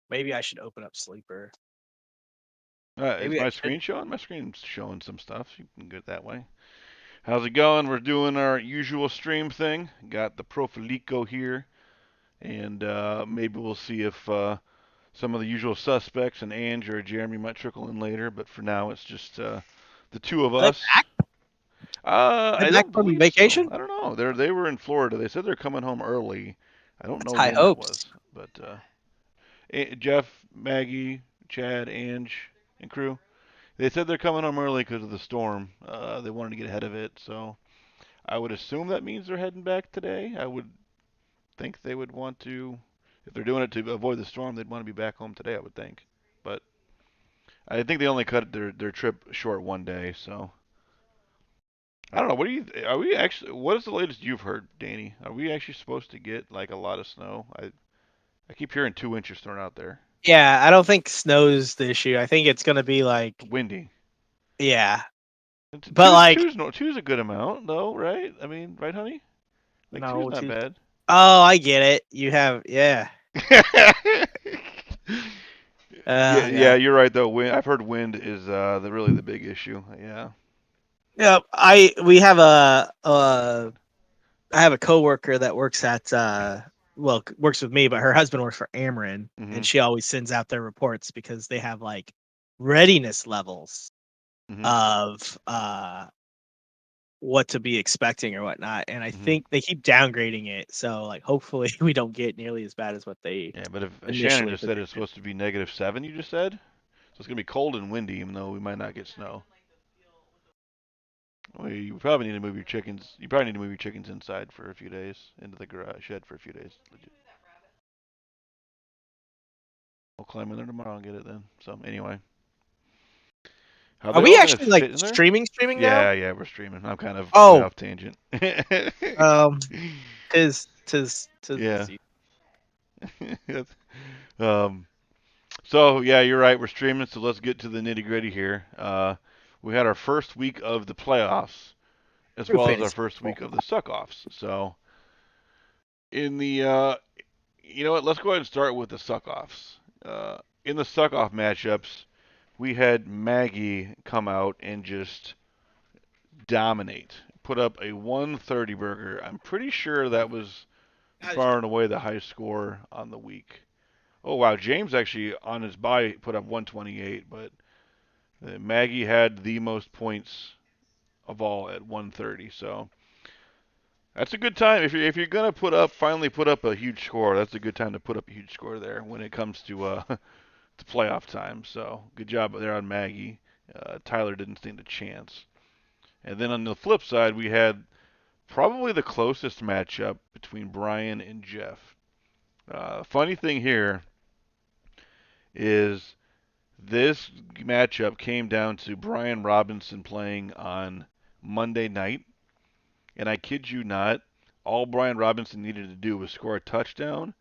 Maybe I should open up Sleeper. Is Maybe I my should. screen showing? My screen's showing some stuff. You can get it that way. How's it going? We're doing our usual stream thing. Got the Profilico here, and maybe we'll see if some of the usual suspects and Ange or Jeremy might trickle in later. But for now, it's just the two of Are they us. back? Are I they back don't from believe so. vacation? I don't know. They were in Florida. They said they're coming home early. I don't That's know high when that hopes. was, but Jeff, Maggie, Chad, Ange, and crew. They said they're coming home early because of the storm. They wanted to get ahead of it, so I would assume that means they're heading back today. I would think they would want to, if they're doing it to avoid the storm, they'd want to be back home today. I would think, but I think they only cut their trip short one day. So I don't know. What do you? Are we actually? What is the latest you've heard, Danny? Are we actually supposed to get like a lot of snow? I keep hearing 2 inches thrown out there. Yeah, I don't think snow's the issue. I think it's gonna be like, Windy. yeah, It's, but like, two's a good amount though, right? I mean, right, honey? Like two's no, not too. bad. Oh, I get it. You have, yeah. Yeah, Yeah. you're right though. I've heard wind is really the big issue. Yeah. Yeah, we have I have a coworker that works at works with me, but her husband works for Ameren, and Mhm. she always sends out their reports because they have like readiness levels Mhm. of what to be expecting or whatnot. And I Mhm. think they keep downgrading it. So like hopefully we don't get nearly as bad as what they Yeah, but if Shannon initially just said it's predicted. supposed to be -7, you just said, so it's gonna be cold and windy, even though we might not get snow. Well, you probably need to move your chickens. You probably need to move your chickens inside for a few days, into the garage shed for a few days. I'll climb in there tomorrow and get it then. So anyway, how Are they we all gonna actually like fit in there? streaming now? Yeah, we're streaming. I'm kind of way Oh, off tangent. tis Yeah. the um. So yeah, you're right. We're streaming. So let's get to the nitty gritty here. We had our first week of the playoffs, as true well as our fantasy first football. week of the suck offs. So in the you know what? Let's go ahead and start with the suck offs. In the suck off matchups, we had Maggie come out and just dominate. Put up a 130 burger. I'm pretty sure that was That is far and away the highest score on the week. Oh wow, James actually on his bye put up 128, but Maggie had the most points of all at 130. So that's a good time if you're gonna finally put up a huge score. That's a good time to put up a huge score there when it comes to to playoff time. So good job there on Maggie. Tyler didn't stand a chance. And then on the flip side, we had probably the closest matchup between Brian and Jeff. Funny thing here is this matchup came down to Brian Robinson playing on Monday night, and I kid you not, all Brian Robinson needed to do was score a touchdown,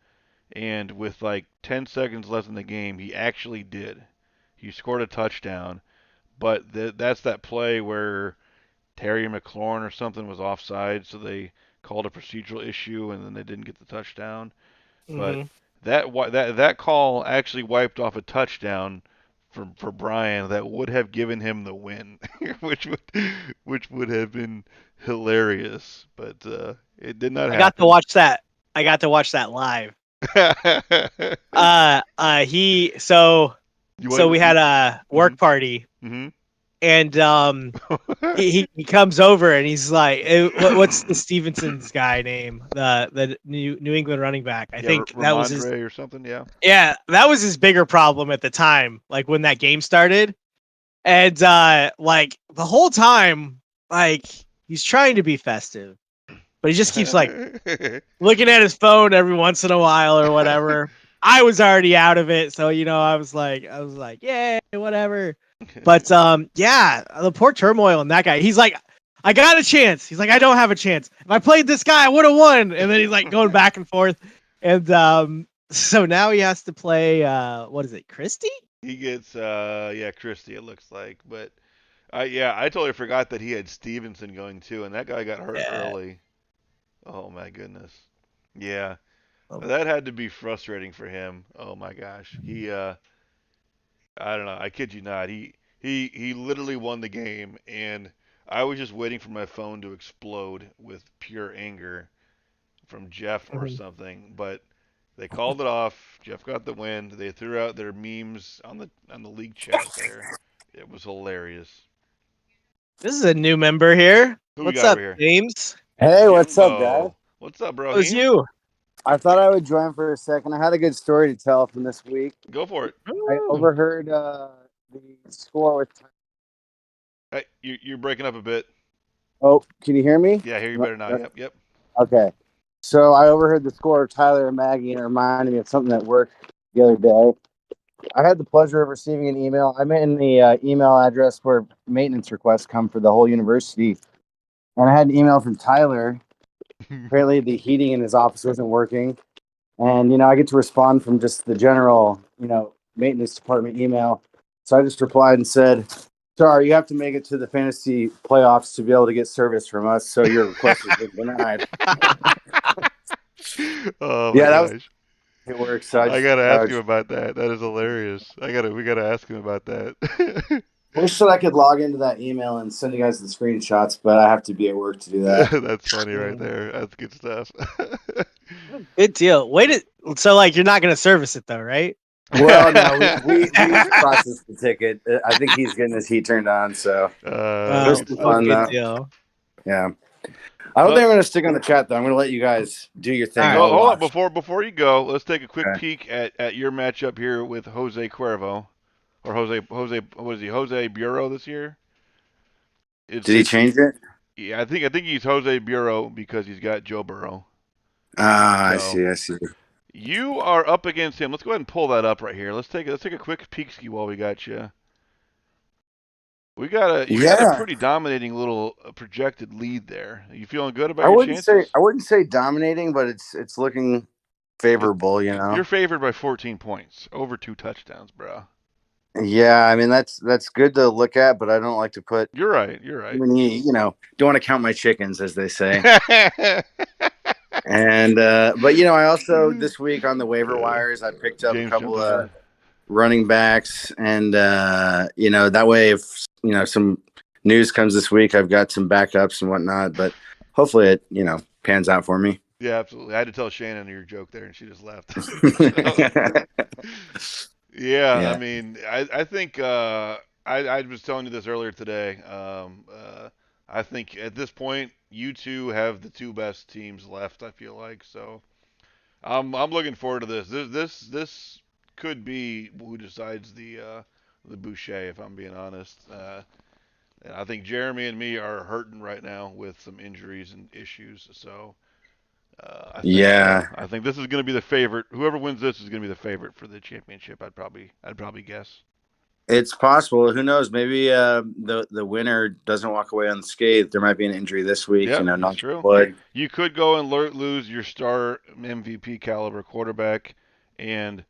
and with like 10 seconds left in the game, he actually did. He scored a touchdown, but that's that play where Terry McLaurin or something was offside, so they called a procedural issue, and then they didn't get the touchdown. But hmm that call actually wiped off a touchdown for Brian that would have given him the win, which would have been hilarious. But it did not I got to happen. watch that. I got to watch that live. He You so want we you? had a Mhm. work party, Mhm. and he comes over and he's like, what's the Stevenson's guy name? The New England running back. I Yeah, think that was his. Ramondre or something. Yeah. Yeah, that was his bigger problem at the time. Like when that game started, and like the whole time, like he's trying to be festive, but he just keeps like looking at his phone every once in a while or whatever. I was already out of it, so I was like, yeah, whatever. But yeah, the poor turmoil in that guy. He's like, I got a chance. He's like, I don't have a chance. If I played this guy, I would have won. And then he's like going back and forth. And so now he has to play what is it, Christie? He gets yeah, Christie it looks like, but I totally forgot that he had Stevenson going too, and that guy got hurt Yeah. early. Oh my goodness. Yeah. That had to be frustrating for him. Oh my gosh. I don't know. I kid you not. He literally won the game, and I was just waiting for my phone to explode with pure anger from Jeff or Mhm. something. But they called it off. Jeff got the win. They threw out their memes on the league chat there. It was hilarious. This is a new member here. Who we What's got up, over here? James? Hey, what's up, guys? Jimbo. What's up, bro? It was Heem? you. I thought I would join for a second. I had a good story to tell from this week. Go for it. I Ooh. overheard the score with. Hey, you're breaking up a bit. Oh, can you hear me? Yeah, I hear you better now. Yep, yep. Okay. So I overheard the score of Tyler and Maggie, and it reminded me of something that worked the other day. I had the pleasure of receiving an email. I'm in the email address where maintenance requests come for the whole university. And I had an email from Tyler. Apparently, the heating in his office wasn't working. And, I get to respond from just the general, maintenance department email. So I just replied and said, sorry, you have to make it to the fantasy playoffs to be able to get service from us. So your request has been denied. Oh my Yeah, that was gosh. it works. So I I just gotta ask him about that. That is hilarious. We gotta ask him about that. wish that I could log into that email and send you guys the screenshots, but I have to be at work to do that. That's funny right Mm. there. That's good stuff. Good deal. So like you're not gonna service it though, right? Well, no, we processed the ticket. I think he's getting his heat turned on, so it was Good stuff. fun Good though. deal. Yeah. I don't think I'm going to stick on the chat though. I'm going to let you guys do your thing. All right. Well, I'll hold on watch. before you go. Let's take a quick Okay. peek at your matchup here with Jose Cuervo, or Jose. What is he? Jose Bureau this year. Did he It's change it? Yeah, I think he's Jose Bureau because he's got Joe Burrow. Ah, I So see. I see. you are up against him. Let's go ahead and pull that up right here. Let's take a quick peek ski while we got you. You got a Yeah, pretty dominating little projected lead there. You feeling good about I your wouldn't say chances? I wouldn't say dominating, but it's looking It, favorable. you're favored by 14 points, over 2 touchdowns, bro. Yeah, I mean that's good to look at, but I don't like to put You're right. You're too right. many. Don't want to count my chickens, as they say. And but I also this week on the waiver wires I picked up a James couple jumping of in. running backs, and that way if some news comes this week, I've got some backups and whatnot. But hopefully it pans out for me. Yeah, absolutely. I had to tell Shannon your joke there, and she just left. So, yeah, I Yeah, mean, I think I was telling you this earlier today. I think at this point, you two have the two best teams left. I feel like so. I'm looking forward to this. This could be who decides the Boucher. If I'm being honest, and I think Jeremy and me are hurting right now with some injuries and issues. So yeah, I think this is going to be the favorite. Whoever wins this is going to be the favorite for the championship. I'd probably guess. it's possible. Who knows? Maybe the winner doesn't walk away unscathed. There might be an injury this week. Yep, that's Knock true. on wood. You could go and lose your star MVP caliber quarterback and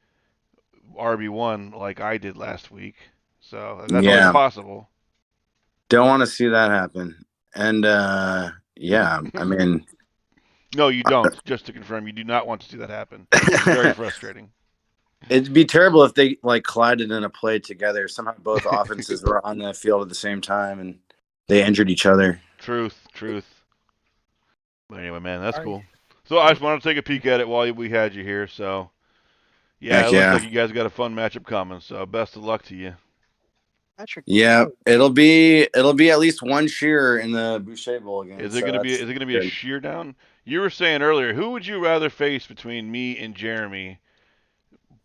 RB1 like I did last week. So that's always Yeah, possible. don't want to see that happen. And yeah, I mean. No, you don't. Just to confirm, you do not want to see that happen. It's very frustrating. It'd be terrible if they collided in a play together. Somehow both offenses were on the field at the same time and they injured each other. Truth. But anyway, man, that's All right. cool. So I just wanted to take a peek at it while we had you here. So yeah, it Heck looks yeah. like you guys got a fun matchup coming. So best of luck to you. Patrick Yeah, Mahomes. it'll be at least one shearer in the Boucher Bowl again. Is it So gonna be that's is it gonna be a good. sheer down? You were saying earlier, who would you rather face between me and Jeremy?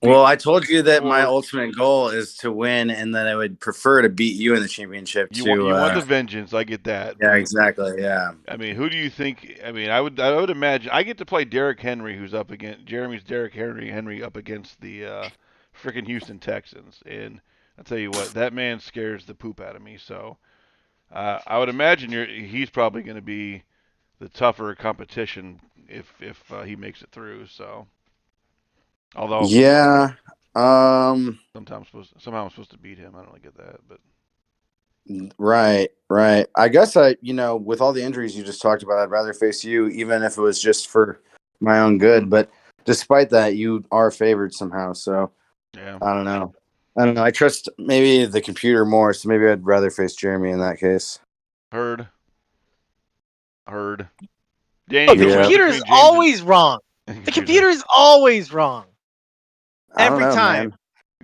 Be, Well, I told you that my for ultimate goal is to win and that I would prefer to beat you in the championship you want to the vengeance? I get that, yeah, but exactly. Yeah. I mean, who do you think? I mean, I would imagine I get to play Derrick Henry, who's up against Jeremy's Derrick Henry up against the freaking Houston Texans, and I tell you what, that man scares the poop out of me. So I would imagine he's probably going to be the tougher competition if he makes it through. So although Yeah. somehow I'm supposed to beat him, I don't really get that, but Right. I guess with all the injuries you just talked about, I'd rather face you, even if it was just for my own good. But despite that, you are favored somehow. So Yeah. I don't know. I trust maybe the computer more, so maybe I'd rather face Jeremy in that case. Heard. Oh, Danny, the who wins computer is between James always wrong. and The computer is always wrong. I don't Every know, time. man.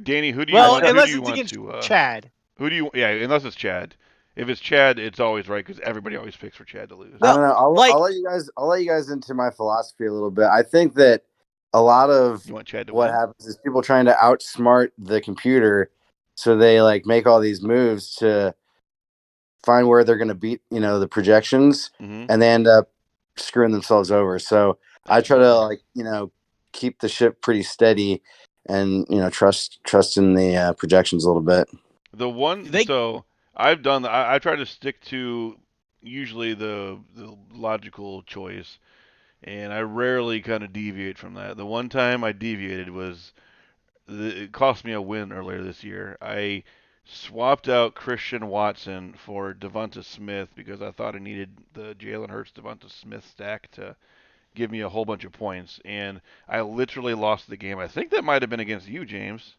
Danny, who do you Well, want? Who do unless you it's want against to? Chad. Who do you? Yeah, unless it's Chad. If it's Chad, it's always right because everybody always picks for Chad to lose. I No, don't know. like I'll let you guys into my philosophy a little bit. I think that a lot of You want Chad to what win? happens is people trying to outsmart the computer, so they like make all these moves to find where they're going to beat, the projections, Mm-hmm. and they end up screwing themselves over. So I try to keep the ship pretty steady, and trust in the projections a little bit. The one, they so I've done. I try to stick to usually the logical choice, and I rarely kind of deviate from that. The one time I deviated was it cost me a win earlier this year. I swapped out Christian Watson for Devonta Smith because I thought I needed the Jalen Hurts Devonta Smith stack to give me a whole bunch of points, and I literally lost the game. I think that might have been against you, James,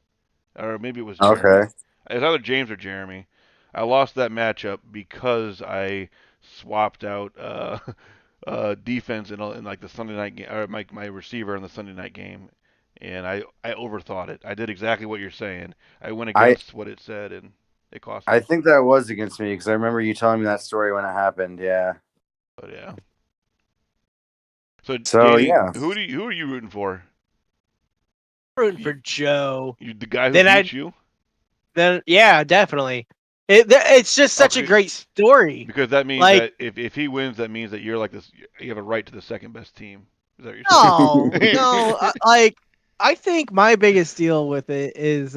or maybe it was Jeremy. Okay. It's either James or Jeremy. I lost that matchup because I swapped out defense in like the Sunday night game, or my receiver in the Sunday night game, and I overthought it. I did exactly what you're saying. I went I against what it said, and it cost I me. think that was against me because I remember you telling me that story when it happened. Yeah. But yeah. So So Danny, yeah. who are you rooting for? rooting for Joe. You the guy who Then beat you? yeah, definitely. It's just Oh, such a great story. because that means Like, that if he wins, that means that you're like this. You have a right to the second best team. Is that what no, you're no. saying? I think my biggest deal with it is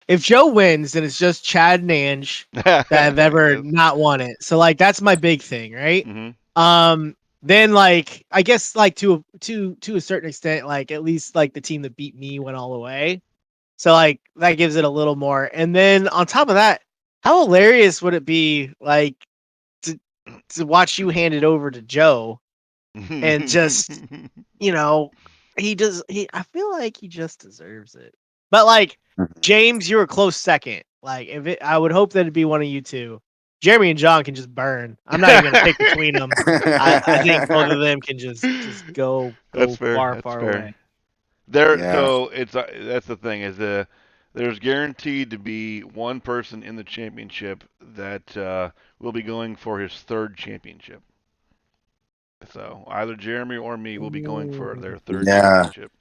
if Joe wins, then it's just Chad and Ange that have ever Yes. not won it. So like that's my big thing, right? Mm-hmm. Then like I guess like to a certain extent, like at least like the team that beat me went all the way. So like that gives it a little more. And then on top of that, how hilarious would it be like to watch you hand it over to Joe and just he I feel like he just deserves it. But like James, you're a close second. Like I would hope that it'd be one of you two. Jeremy and John can just burn. I'm not even gonna pick between them. I think both of them can just go That's fair. far That's far fair. away. Yeah. So it's that's the thing is there's guaranteed to be one person in the championship that will be going for his third championship. So either Jeremy or me will be going for their third Yeah. championship.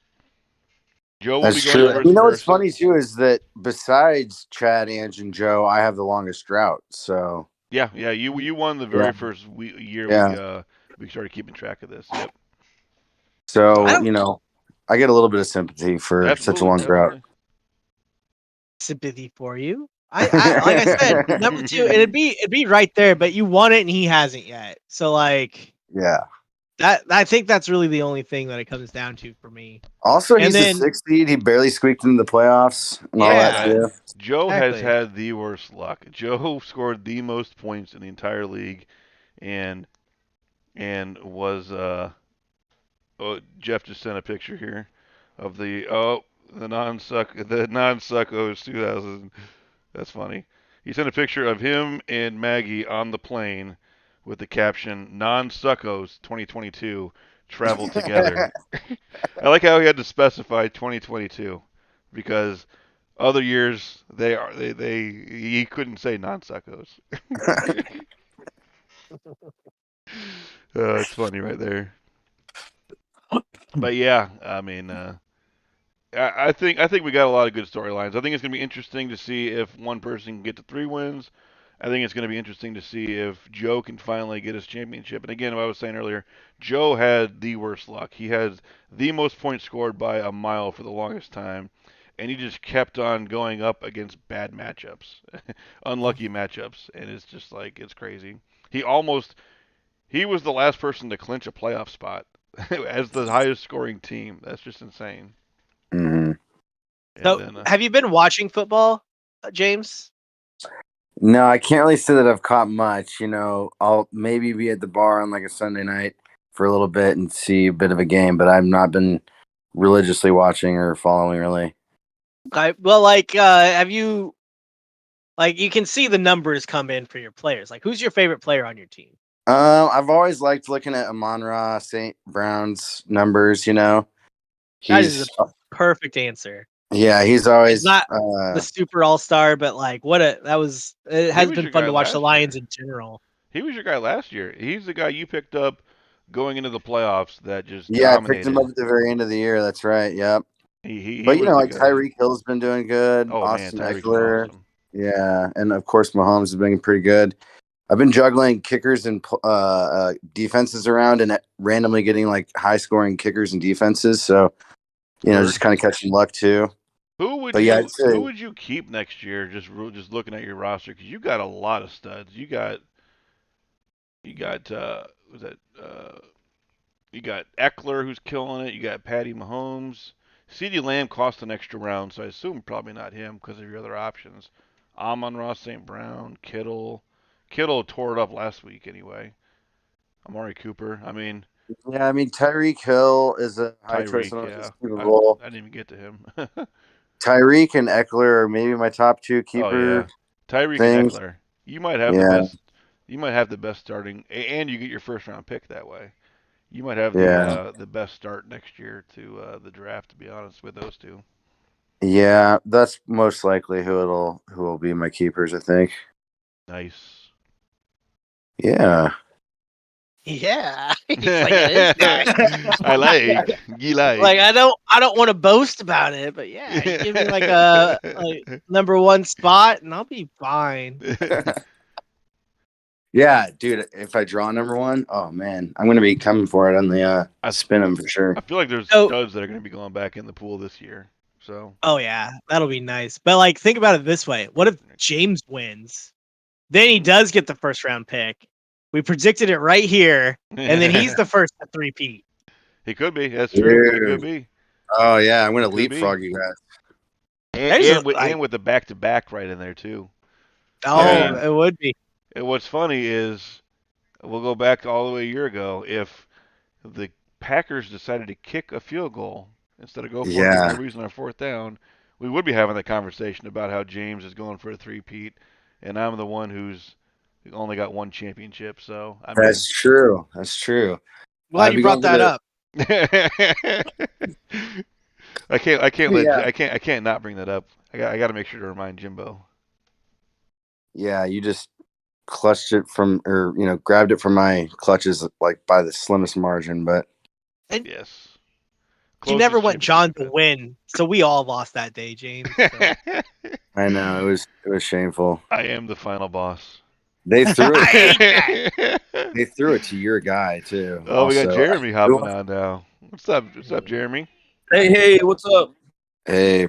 Joe will be That's going true. for his You know what's first. funny too is that besides Chad, Ange, and Joe, I have the longest drought. So Yeah, yeah. You won the very yeah, first year yeah. we started keeping track of this. Yep. So I So don't I get a little bit of sympathy for such a absolutely, long drought. absolutely. sympathy for you. I like I said, number two, it'd be right there, but you won it and he hasn't yet. So like Yeah. I think that's really the only thing that it comes down to for me. Also, And he's a then 6 seed. He barely squeaked into the playoffs and all that yeah, too. Joe has exactly. had the worst luck. Joe scored the most points in the entire league, and was oh, Jeff just sent a picture here of the non suckos 2000. That's funny. He sent a picture of him and Maggie on the plane with the caption "Non suckos 2022 travel together." I like how he had to specify 2022 because other years he couldn't say non suckos. It's funny right there. But yeah, I mean, I think we got a lot of good storylines. I think it's going to be interesting to see if one person can get to 3 wins. I think it's going to be interesting to see if Joe can finally get his championship. And again, what I was saying earlier, Joe had the worst luck. He had the most points scored by a mile for the longest time, and he just kept on going up against bad matchups, unlucky matchups, and it's just like it's crazy. He was the last person to clinch a playoff spot as the highest scoring team. That's just insane. hmm And So then have you been watching football, James? No, I can't really say that I've caught much. I'll maybe be at the bar on like a Sunday night for a little bit and see a bit of a game, but I've not been religiously watching or following really. Have you you can see the numbers come in for your players. Like, who's your favorite player on your team? I've always liked looking at Amon-Ra St. Brown's numbers. That is He's a perfect answer. he's always It's not the super all-star, but it has been your fun guy to watch the last Lions year. in general. He was your guy last year. He's the guy you picked up going into the playoffs that just I picked dominated. him up at the very end of the year. That's right. Yep. He But was the guy. Tyreek Hill's been doing good. Oh Austin man, Tyreek's Eckler. awesome. Yeah, and of course Mahomes has been pretty good. I've been juggling kickers and defenses around and randomly getting like high scoring kickers and defenses. So, just kind of catching luck too. Who would you keep next year? Just looking at your roster, because you got a lot of studs. You got you got Eckler, who's killing it. You got Patty Mahomes. CeeDee Lamb cost an extra round, so I assume probably not him because of your other options. Amon-Ra St. Brown, Kittle. Kittle tore it up last week anyway. Amari Cooper. Tyreek Hill is a high choice. Tyreek, I didn't even get to him. Tyreek and Eckler are maybe my top two keeper. Oh yeah, Tyreek and Eckler. You might have the best. You might have the best starting, and you get your first round pick that way. You might have the best start next year to the draft. To be honest, with those two. Yeah, that's most likely who will be my keepers. I think. Nice. Yeah. Yeah. He's like, it is nice. I like. You like. Like, I don't want to boast about it, but yeah, you give me like a number one spot and I'll be fine. Yeah, dude, if I draw number one, oh man, I'm going to be coming for it on the spin them for sure. I feel like there's studs that are going to be going back in the pool this year. So. Oh yeah, that'll be nice. But think about it this way: what if James wins? Then he does get the first round pick. We predicted it right here, and then he's the first to three-peat. He could be. That's true. He could be. Oh yeah, I'm going to leapfrog you guys. And with the back-to-back right in there too. Oh, it would be. And what's funny is, we'll go back all the way a year ago. If the Packers decided to kick a field goal instead of go for it for no reason on fourth down, we would be having that conversation about how James is going for a three-peat, and I'm the one who's only got one championship. So that's true. That's true. Glad you brought that up. I can't not bring that up. I got to make sure to remind Jimbo. Yeah, you just clutched it grabbed it from my clutches like by the slimmest margin, but yes. You never want John to win, so we all lost that day, James. So. I know, it was shameful. I am the final boss. They threw it. They threw it to your guy too. Oh, we got Jeremy hopping on now. What's up? What's up, Jeremy? Hey, what's up? Hey,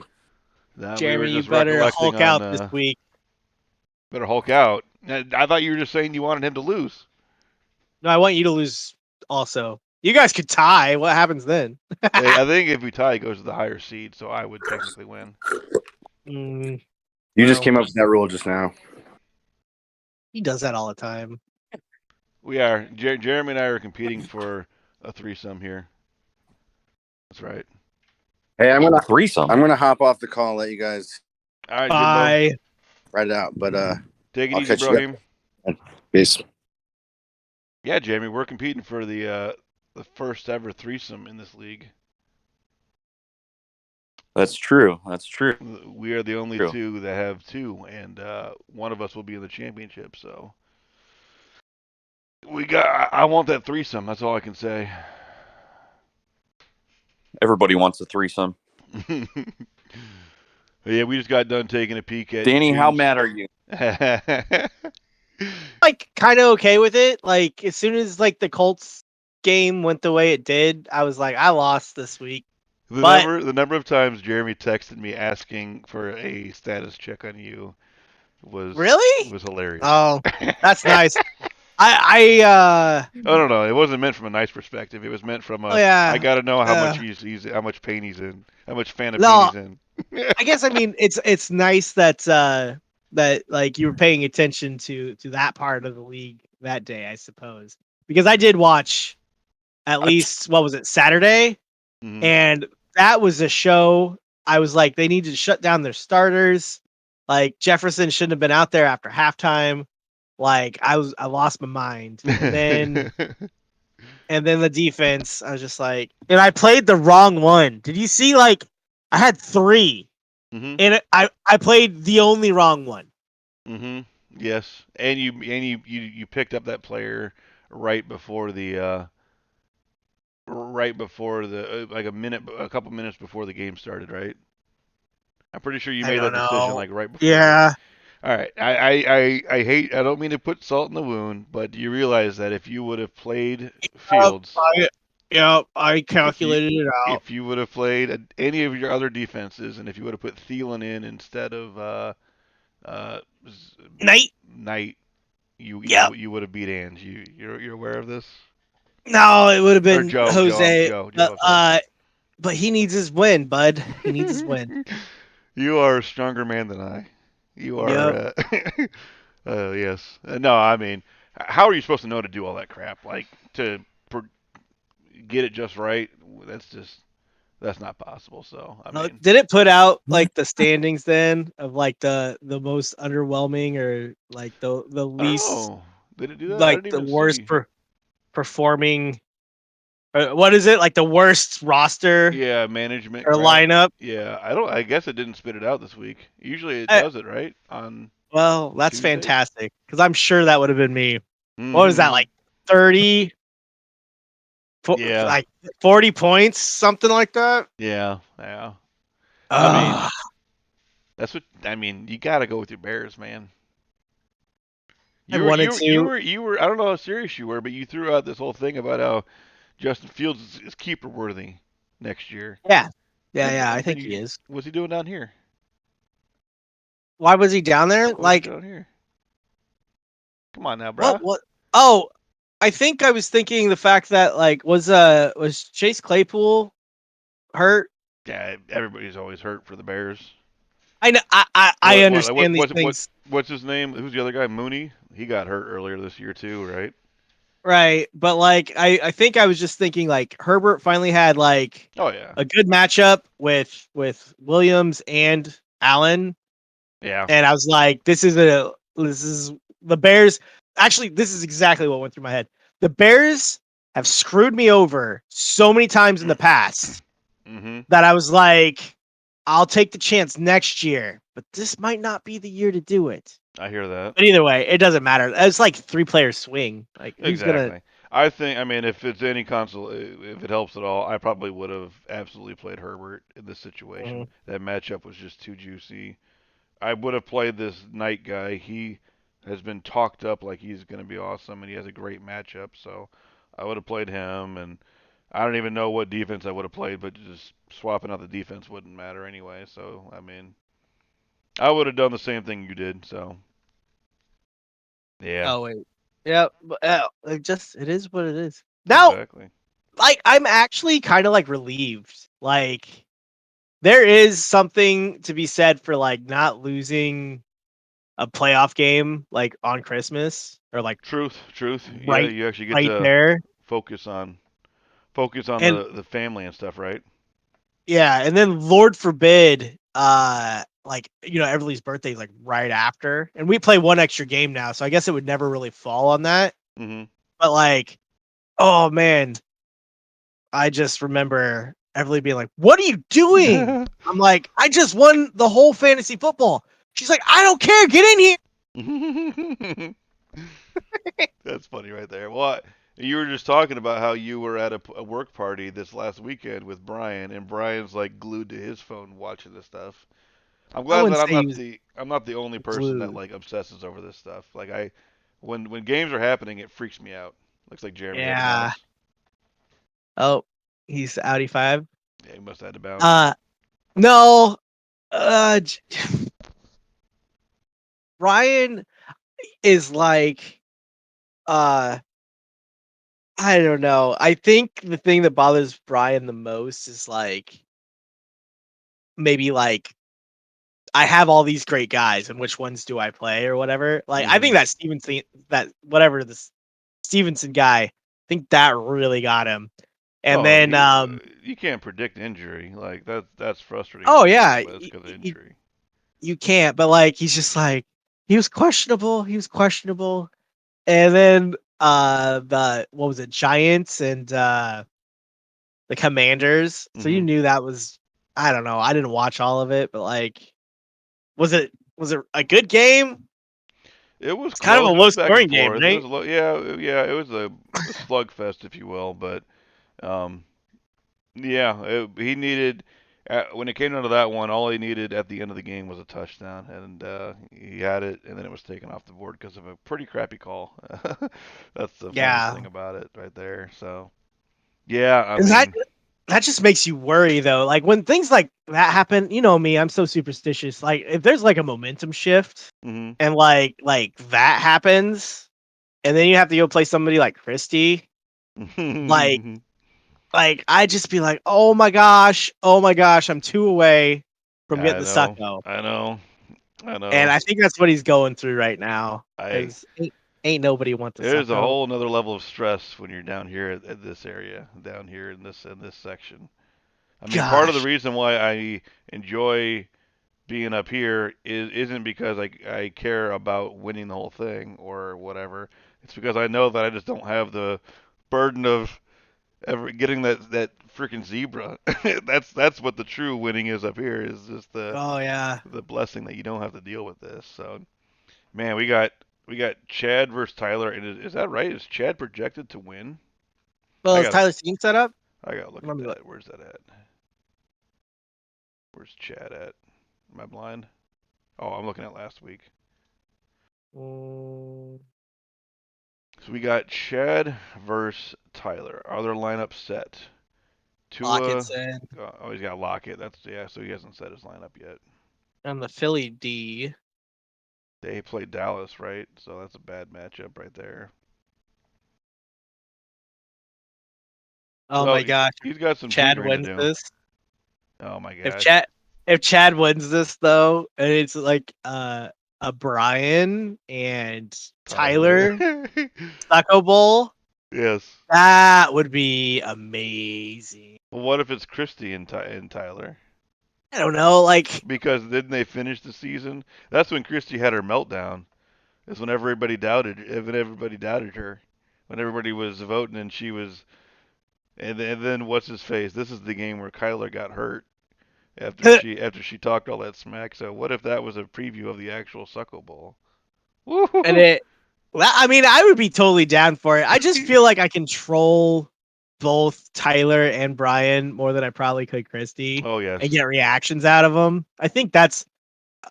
Jeremy, you better Hulk out this week. Better Hulk out. I thought you were just saying you wanted him to lose. No, I want you to lose also. You guys could tie. What happens then? Hey, I think if we tie, it goes to the higher seed, so I would technically win. You just came up with that rule just now. He does that all the time. We are. Jeremy and I are competing for a threesome here. That's right. Hey, I'm gonna hop off the call and let you guys. All right, bye. Jimbo. Write it out, but take it I'll easy, Brahim. Peace. Yeah, Jeremy, we're competing for the first ever threesome in this league. That's true. We are the only two that have two, and one of us will be in the championship. So I want that threesome. That's all I can say. Everybody wants a threesome. Yeah, we just got done taking a peek at Danny, how mad are you? Kind of okay with it. As soon as the Colts game went the way it did, I was like, I lost this week. The number of times Jeremy texted me asking for a status check on you was hilarious. Oh, that's nice. I don't know. It wasn't meant from a nice perspective. It was meant from I got to know how much how much pain he's in, how much fan of pain he's in. I guess it's nice that you were paying attention to that part of the league that day, I suppose, because I did watch at least, what was it, Saturday? Mhm. And that was a show. I was like, they need to shut down their starters. Like Jefferson shouldn't have been out there after halftime. Like I lost my mind. And then the defense, I was just like, and I played the wrong one. Did you see? Like I had 3, Mhm. and I played the only wrong one. Mhm. Yes, and you picked up that player right before the like a couple minutes before the game started, right? I'm pretty sure you I made don't that decision know. like right before the. Yeah. All right, I hate. I don't mean to put salt in the wound, but do you realize that if you would have played Fields, I calculated it out. if you would have played any of your other defenses, and if you would have put Thielen in instead of uh, Night. Knight, Yep. you would have beat Ange. You're aware of this? No, it would have Or been Jose. Joe, I'm sorry. But he needs his win, bud. He needs his win. You are a stronger man than I. You are. Yep. Yes. No, I mean, how are you supposed to know to do all that crap? Like to get it just right? That's not possible. So I mean, Did it put out like the standings then of like the most underwhelming or like the I don't least know. Did it do that? I like didn't the even worst see. performing? What is it, like the worst roster Yeah, management or crap. lineup? Yeah, I don't. I guess it didn't spit it out this week. Usually it I, does it right on well, that's Tuesdays. fantastic because I'm sure that would have been me. What was that, Mm-hmm. like 30, Yeah. like 40 points, something like that? Yeah. Yeah. I mean, Ugh. that's what I mean. You got to go with your Bears, man. I wanted to. You were. I don't know how serious you were, but you threw out this whole thing about how Justin Fields is keeper worthy next year. Yeah. Yeah, Then yeah, I then think he you is. what's he doing down here? Why was he down there? Why was he Like, down here? Come on now, what? bruh. What? Oh, I think I was thinking the fact that like was Chase Claypool hurt? Yeah, everybody's always hurt for the Bears. I know. I understand these What things, what's his name? Who's the other guy? Mooney. He got hurt earlier this year too, right? right? But like, I think I was just thinking like Herbert finally had like Oh yeah, a good matchup with Williams and Allen, yeah. and I was like, this is the Bears. Actually, this is exactly what went through my head. The Bears have screwed me over so many times in the past Mm-hmm. that I was like, I'll take the chance next year, but this might not be the year to do it. I hear that. But either way, it doesn't matter. It's like 3-player swing. Like who's gonna? Exactly. I think. I mean, if it's any console, if it helps at all, I probably would have absolutely played Herbert in this situation. Mhm. That matchup was just too juicy. I would have played this Knight guy. He has been talked up like he's going to be awesome, and he has a great matchup. So I would have played him, and I don't even know what defense I would have played, but just swapping out the defense wouldn't matter anyway. So I mean, I would have done the same thing you did. So yeah, Oh wait, yeah, but, it is what it is. Now, exactly. like I'm actually kind of like relieved. Like there is something to be said for like not losing a playoff game like on Christmas or like Truth. Yeah, right you actually get right to there. focus on And the family and stuff, right? yeah, and then Lord forbid, like Everly's birthday is like right after, and we play one extra game now, so I guess it would never really fall on that. Mhm. But like, oh man, I just remember Everly being like, "What are you doing?" I'm like, "I just won the whole fantasy football." She's like, "I don't care. Get in here." That's funny right there. Well, you were just talking about how you were at a work party this last weekend with Brian, and Brian's like glued to his phone watching this stuff. I'm I glad wouldn't that say he was I'm not the only person that glued. like obsesses over this stuff. Like when games are happening, it freaks me out. Looks like Jeremy had to Yeah. bounce. Oh, he's Audi 5. Yeah, he must have had to bounce. No. Ryan is like, uh, I don't know. I think the thing that bothers Brian the most is like maybe like I have all these great guys, and which ones do I play or whatever. Like I think Mhm. that Stevenson, that whatever this Stevenson guy, think that really got him. And Oh, then, you can't predict injury. Like that's frustrating oh for yeah, me, but it's because of injury. you can't. But like, he's just like, he was questionable. He was questionable. And then, the what was it, Giants and the Commanders. So you Mhm. knew that was. I don't know. I didn't watch all of it, but like, was it a good game? It was It's kind of a close. It low was back and scoring game, forth. It right? was yeah. It was a slugfest, if you will. But um, yeah, he needed when it came down to that one, all he needed at the end of the game was a touchdown, and he had it, and then it was taken off the board because of a pretty crappy call. That's the funniest Yeah. thing about it, right there. So yeah, I And that mean, that just makes you worry though. Like when things like that happen, you know me, I'm so superstitious. Like if there's like a momentum shift mhm. and like that happens, and then you have to go play somebody like Christie, like I just be like, oh my gosh, I'm 2 away from getting I the know, sucko. I know, I And know. I think that's what he's going through right now. I Because ain't nobody want the There's a sucko. whole another level of stress when you're down here at this area, down here in this section. I mean, part of the Gosh. reason why I enjoy being up here isn't because I care about winning the whole thing or whatever. It's because I know that I just don't have the burden of ever getting that freaking zebra. That's what the true winning is up here, is just Oh yeah. the blessing that you don't have to deal with this. So man, we got Chad versus Tyler, and is that right? Is Chad projected to win? Well, I is gotta Tyler's team set up? I gotta look Let at me look. that. Where's that at? Where's Chad at? Am I blind? Oh, I'm looking at last week. Mm, So we got Chad versus Tyler. Are their lineups set? Tua. Hawkinson Oh, he's got Lockett. That's yeah. So he hasn't set his lineup yet. on the Philly D. They played Dallas, right? So that's a bad matchup right there. Oh Oh, my gosh. he's got some Chad tinkering to wins do. this. Oh my If gosh. Chad if Chad wins this though, and it's like a Brian and Tyler. Tyler Stucco Bowl, Yes. that would be amazing. Well, what if it's Christie and Tyler? I don't know, like Because didn't they finish the season? That's when Christie had her meltdown. Is when everybody doubted her. When everybody was voting and she was, and then what's his face? This is the game where Kyler got hurt after she talked all that smack. So what if that was a preview of the actual Suckle Bowl? and Woo-hoo-hoo. it well, I mean, I would be totally down for it. I just feel like I control both Tyler and Brian more than I probably could Christy Oh yes. and get reactions out of them. I think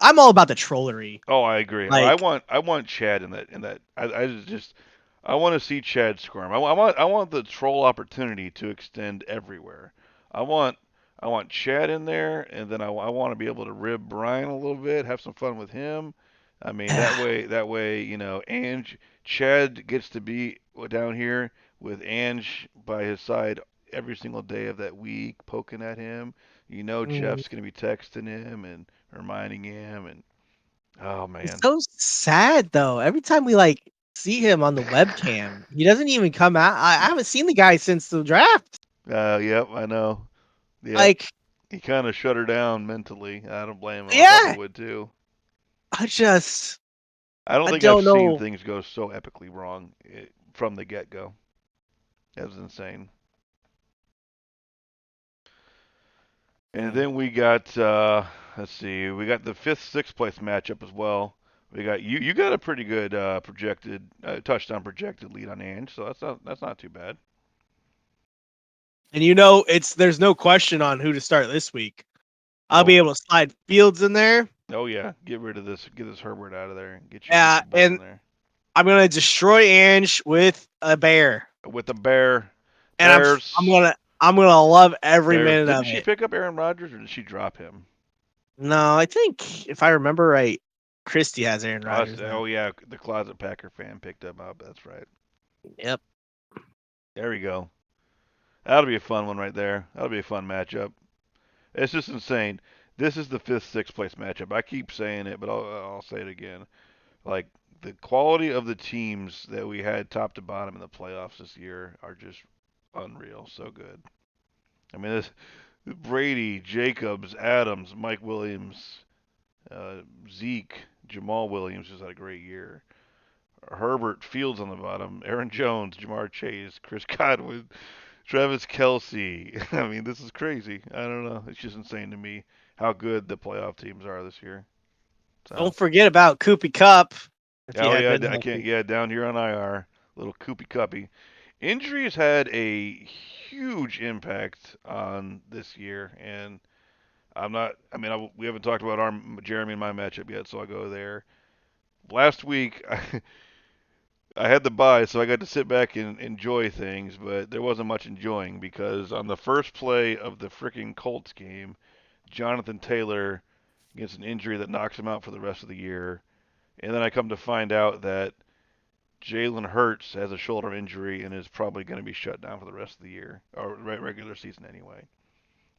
I'm all about the trollery. Oh, I agree. Like, I want Chad in that. I want to see Chad squirm. I want the troll opportunity to extend everywhere. I want I want Chad in there, and then I want to be able to rib Brian a little bit, have some fun with him. I mean that way Ange Chad gets to be down here with Ange by his side every single day of that week, poking at him. mm, Jeff's gonna be texting him and reminding him, and oh it's man. so sad though. Every time we like see him on the webcam, he doesn't even come out. I haven't seen the guy since the draft. Yep, I know. Yep. Like, He kind of shut her down mentally. I don't blame him. I probably yeah, would too. I just I don't I think I've don't seen know. things go so epically wrong from the get go. That was insane. And Mm. then we got, let's see, we got the fifth, sixth place matchup as well. We got you. You got a pretty good projected touchdown projected lead on Ange, so that's not too bad. And there's no question on who to start this week. I'll be Oh, able to slide Fields in there. oh yeah. Get rid of this. Get this Herbert out of there. Get Yeah, your boy in and there I'm gonna destroy Ange with a bear. with the Bear. And Bears. I'm gonna love every Bears. minute Didn't of she it. pick up Aaron Rodgers or did she drop him? No, I think if I remember right, Christie has Aaron Rodgers now. Oh yeah, the closet Packer fan picked him up. That's right. Yep. There we go. That'll be a fun one right there. That'll be a fun matchup. It's just insane. This is the fifth, sixth place matchup. I keep saying it, but I'll say it again. Like the quality of the teams that we had top to bottom in the playoffs this year are just unreal. So good. I mean, this Brady, Jacobs, Adams, Mike Williams, Zeke, Jamal Williams just had a great year. Herbert, Fields on the bottom, Aaron Jones, Jamar Chase, Chris Godwin, Travis Kelsey. I mean, this is crazy. I don't know. It's just insane to me how good the playoff teams are this year. So. Don't forget about Koopy Cup. If you Oh had yeah, been I can't. healthy. Yeah, down here on IR, little Koopy Cuppy. Injuries had a huge impact on this year, and I'm not. I mean, we haven't talked about our Jeremy and my matchup yet, so I'll go there. Last week, I had the bye, so I got to sit back and enjoy things, but there wasn't much enjoying because on the first play of the freaking Colts game, Jonathan Taylor gets an injury that knocks him out for the rest of the year, and then I come to find out that Jalen Hurts has a shoulder injury and is probably going to be shut down for the rest of the year or regular season anyway.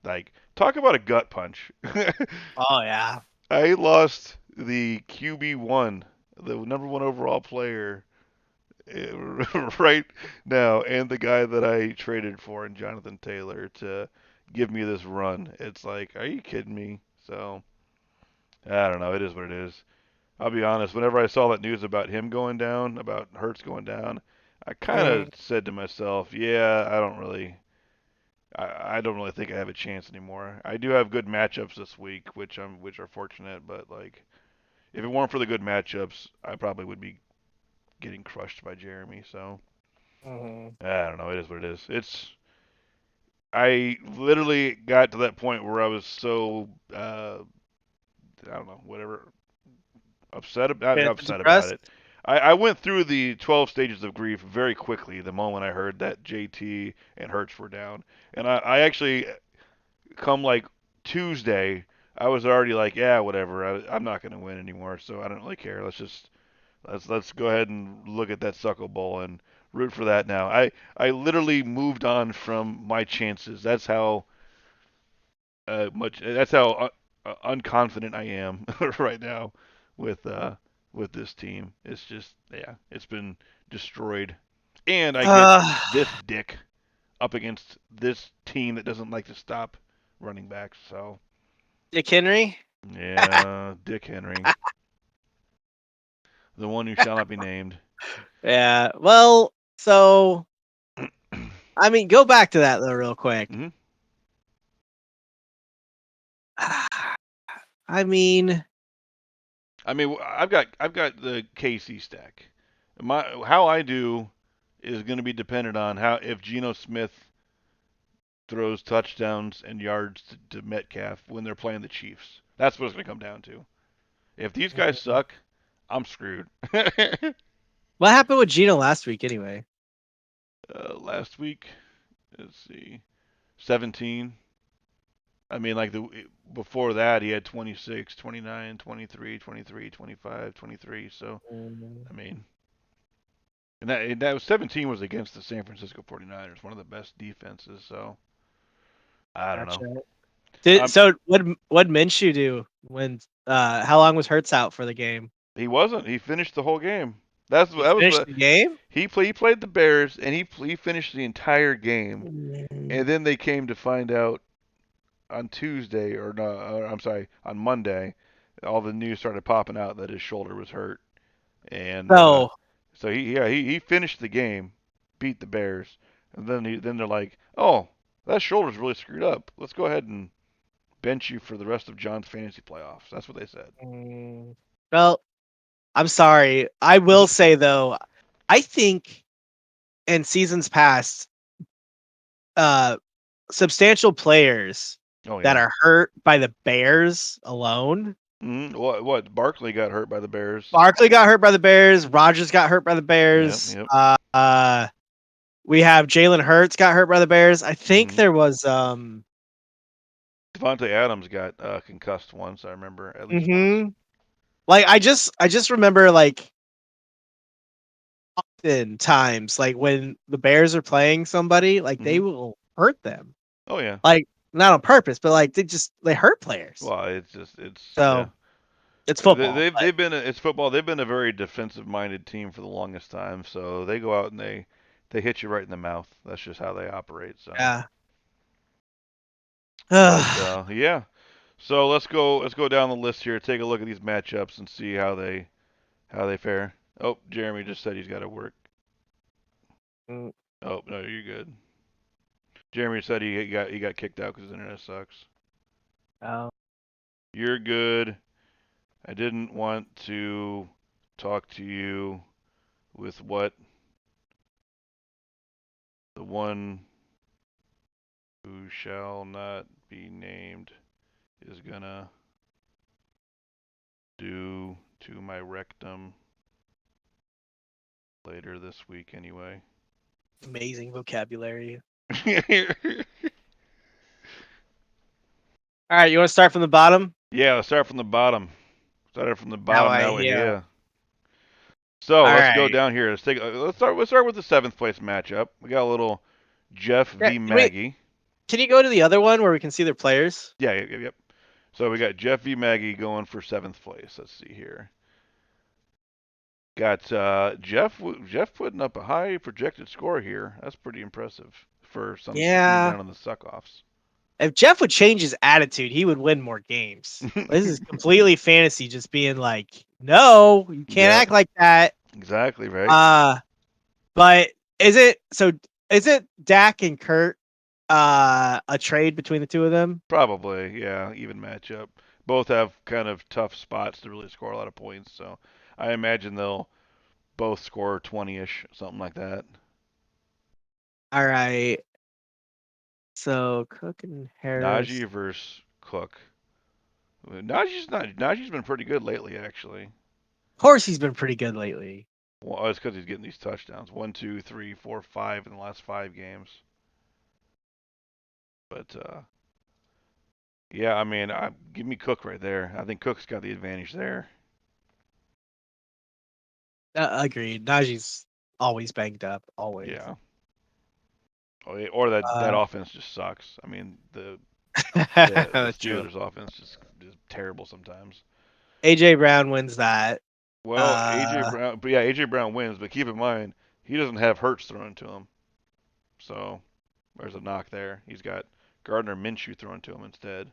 Like, talk about a gut punch. Oh yeah. I lost the QB1, the number one overall player, right now, and the guy that I traded for in Jonathan Taylor to give me this run. It's like, are you kidding me? So, I don't know. It is what it is. I'll be honest. Whenever I saw that news about him going down, about Hurts going down, I kind of said to myself, "Yeah, I don't really think I have a chance anymore." I do have good matchups this week, which are fortunate, but like, if it weren't for the good matchups, I probably would be getting crushed by Jeremy. So I don't know. It is what it is. I literally got to that point where I was so I don't know, whatever, not upset about Depressed. it. I went through the 12 stages of grief very quickly the moment I heard that JT and Hertz were down. And I actually, come like Tuesday, I was already like, yeah, whatever. I'm not going to win anymore, so I don't really care. Let's go ahead and look at that Suckle Bowl and root for that now. I literally moved on from my chances. That's how unconfident I am right now with this team. It's just, yeah, it's been destroyed, and I get this dick up against this team that doesn't like to stop running backs. So Dick Henry. yeah, Dick Henry, the one who shall not be named. Yeah. Well, so I mean, go back to that though, real quick. Mhm. I mean, I've got the KC stack. How I do is going to be dependent on how if Geno Smith throws touchdowns and yards to Metcalf when they're playing the Chiefs. That's what it's going to come down to. If these guys suck, I'm screwed. what happened with Gino last week anyway? Last week, let's see, 17. I mean, like before that, he had 26, 29, 23, 23, 25, 23. So, I mean, and that was 17 was against the San Francisco 49ers, one of the best defenses. So, I don't know. So what Minshew do when how long was Hurts out for the game? He wasn't. He finished the whole game. That He was finished what the game? he played the Bears, and he finished the entire game. And then they came to find out on Tuesday, or no, I'm sorry, on Monday, all the news started popping out that his shoulder was hurt, and No. so he finished the game, beat the Bears, and then they're like, oh, that shoulder's really screwed up. Let's go ahead and bench you for the rest of John's fantasy playoffs. That's what they said. Well, I'm sorry. I will say though, I think in seasons past, substantial players Oh yeah. that are hurt by the Bears alone. What? Barkley got hurt by the Bears. Barkley got hurt by the Bears. Rodgers got hurt by the Bears. Yep. We have Jalen Hurts got hurt by the Bears. I think there was Devontae Adams got concussed once. I remember at least once. Like I just remember like often times like when the Bears are playing somebody, like they will hurt them. Oh yeah. Like not on purpose, but like they hurt players. Well, it's so. Yeah. It's football. They've been it's football. They've been a very defensive minded team for the longest time. So they go out and they hit you right in the mouth. That's just how they operate. So Yeah. but yeah. So let's go down the list here. Take a look at these matchups and see how they fare. Oh, Jeremy just said he's got to work. Mm. Oh no, you're good. Jeremy said he got kicked out because his internet sucks. Oh. You're good. I didn't want to talk to you with what the one who shall not be named is gonna do to my rectum later this week anyway. Amazing vocabulary. Yeah, All right, you want to start from the bottom? let's start from the bottom. Started from the Now bottom, I now we're hear. here. So All let's go right. down here. Let's start with the 7th place matchup. We got a little Jeff Yeah, v wait. Maggie. Can you go to the other one where we can see their players? Yep. So we got Jeff v Maggie going for 7th place. Let's see here. Got Jeff putting up a high projected score here. That's pretty impressive for some team down in the suck-offs. If Jeff would change his attitude, he would win more games. This is completely fantasy, just being like, no, you can't act like that. Exactly, right? But is it Dak and Kurt a trade between the two of them? Probably, yeah, even matchup. Both have kind of tough spots to really score a lot of points, so I imagine they'll both score 20-ish, something like that. All right. So Cook and Harris. Najee versus Cook. Najee's been pretty good lately, actually. Of course, he's been pretty good lately. Well, it's because he's getting these touchdowns. 1, 2, 3, 4, 5 in the last 5 games. But yeah, I mean, give me Cook right there. I think Cook's got the advantage there. Agreed. Najee's always banged up. Always. Yeah. Or that offense just sucks. I mean, the Steelers offense just is terrible sometimes. AJ Brown wins that. Well, AJ Brown wins, but keep in mind he doesn't have Hurts thrown to him, so there's a knock there. He's got Gardner Minshew thrown to him instead.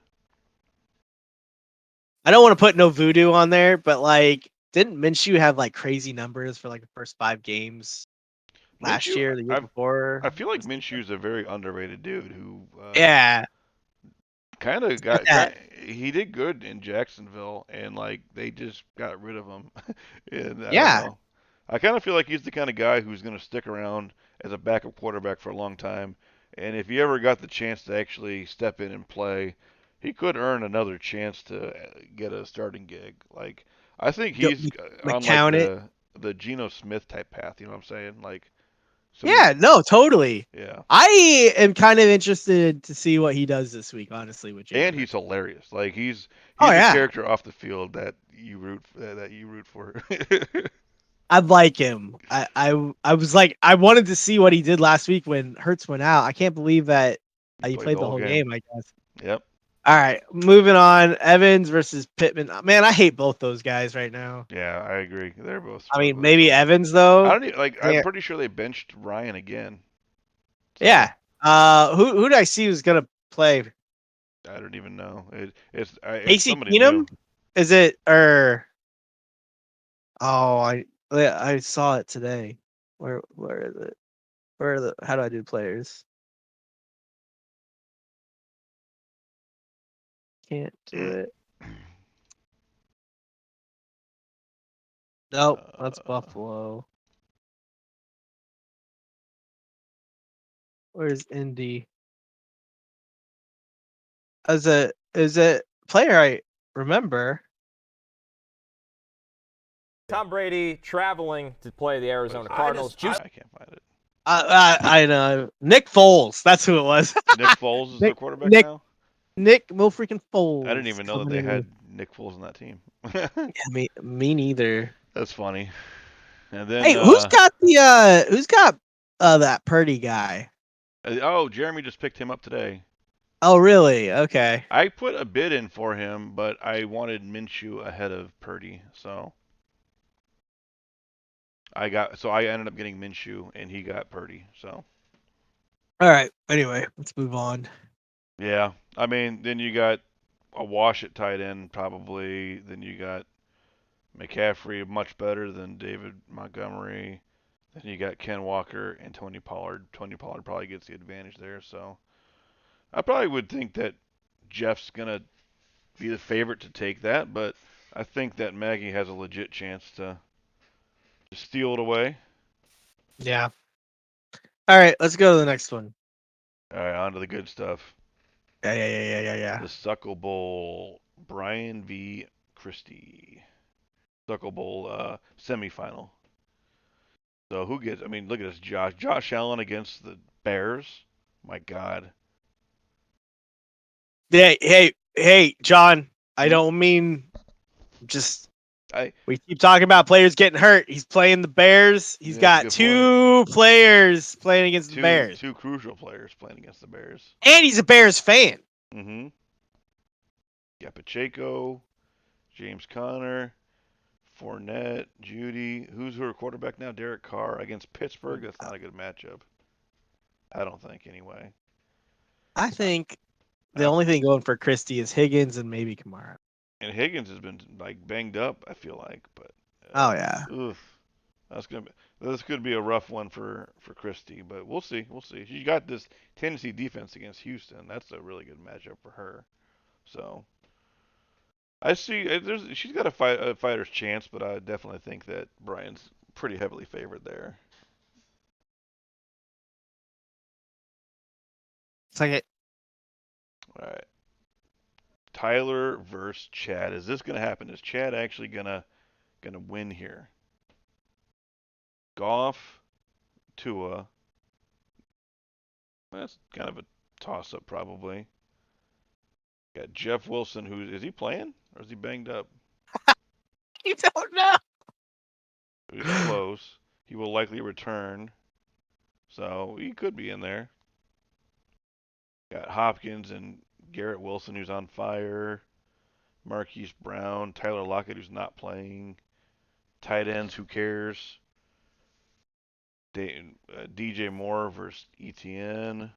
I don't want to put no voodoo on there, but like, didn't Minshew have like crazy numbers for like the first 5 games last year, the year before? I feel like Minshew's a very underrated dude who kind of he did good in Jacksonville, and like they just got rid of him. And I don't know. I kind of feel like he's the kind of guy who's going to stick around as a backup quarterback for a long time. And if he ever got the chance to actually step in and play, he could earn another chance to get a starting gig. Like I think he's on like the Geno Smith type path. You know what I'm saying? Like. No, totally. Yeah. I am kind of interested to see what he does this week, honestly, with Jalen. And he's hilarious. Like he's a character off the field that you root for. I like him. I was like, I wanted to see what he did last week when Hurts went out. I can't believe that he played the whole game, I guess. Yep. All right, moving on. Evans versus Pittman. Man, I hate both those guys right now. Yeah, I agree. They're both. I mean, maybe Evans though. I don't even, like. I'm pretty sure they benched Ryan again. So. Yeah. Who did I see was gonna play? I don't even know. It's Casey somebody Keenum? new. Is it or? Oh, I saw it today. Where is it? How do I do players? Can't do it. Nope, that's Buffalo. Where's Indy? Is it player I remember? Tom Brady traveling to play the Arizona Cardinals. I can't find it. I know. Nick Foles. That's who it was. Nick Foles is the quarterback now? Nick freaking Foles. I didn't even know that they had Nick Foles on that team. Yeah, me neither. That's funny. And then hey, who's got that Purdy guy? Oh, Jeremy just picked him up today. Oh, really? Okay. I put a bid in for him, but I wanted Minshew ahead of Purdy, so I ended up getting Minshew, and he got Purdy. So All right. Anyway, let's move on. yeah, I mean, then you got a wash at tight end probably. Then you got McCaffrey, much better than David Montgomery. Then you got Ken Walker and Tony Pollard. Tony Pollard probably gets the advantage there. So I probably would think that Jeff's gonna be the favorite to take that, but I think that Maggie has a legit chance to steal it away. Yeah. All right. Let's go to the next one. All right, on to the good stuff. Yeah. The Suckle Bowl, Brian v. Christie. Suckle Bowl semifinal. So who gets? I mean, look at this, Josh Allen against the Bears. My God. Yeah. Hey, John. I don't mean just. We keep talking about players getting hurt. He's playing the Bears. He's got two players playing against the Bears. Two crucial players playing against the Bears. And he's a Bears fan. Mm-hmm. Got Pacheco, James Conner, Fournette, Judy. Who's her quarterback now? Derek Carr against Pittsburgh. That's not a good matchup. I don't think, anyway. I think the only thing going for Christie is Higgins and maybe Kamara. And Higgins has been like banged up, I feel like, but oh yeah. Oof. This could be a rough one for Christie, but we'll see. We'll see. She got this Tennessee defense against Houston. That's a really good matchup for her. So I see. She's got a fighter's chance, but I definitely think that Brian's pretty heavily favored there. Second. All right. Tyler versus Chad. Is this going to happen? Is Chad actually gonna win here? Goff, Tua. That's kind of a toss-up, probably. Got Jeff Wilson. Is he playing or is he banged up? You don't know. He's close. He will likely return, so he could be in there. Got Hopkins and Garrett Wilson, who's on fire. Marquise Brown, Tyler Lockett, who's not playing. Tight ends, who cares? DJ Moore versus ETN.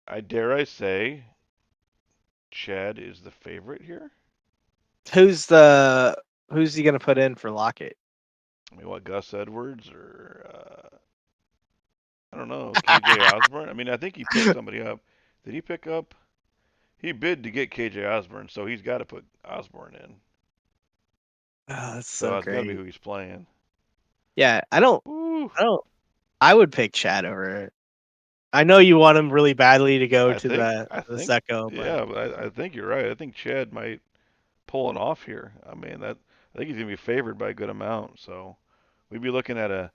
I dare say Chad is the favorite here. Who's he gonna put in for Lockett? I mean, what, Gus Edwards or I don't know, KJ Osborne? I mean, I think he picked somebody up. Did he pick up? He bid to get KJ Osborne, so he's got to put Osborne in. Oh, that's So so that's great. gotta be who he's playing. Yeah, I don't. Ooh. I would pick Chad over it. I know you want him really badly to go to the Secco, but yeah, but I think you're right. I think Chad might pull it off here. I mean, I think he's gonna be favored by a good amount. So we'd be looking at a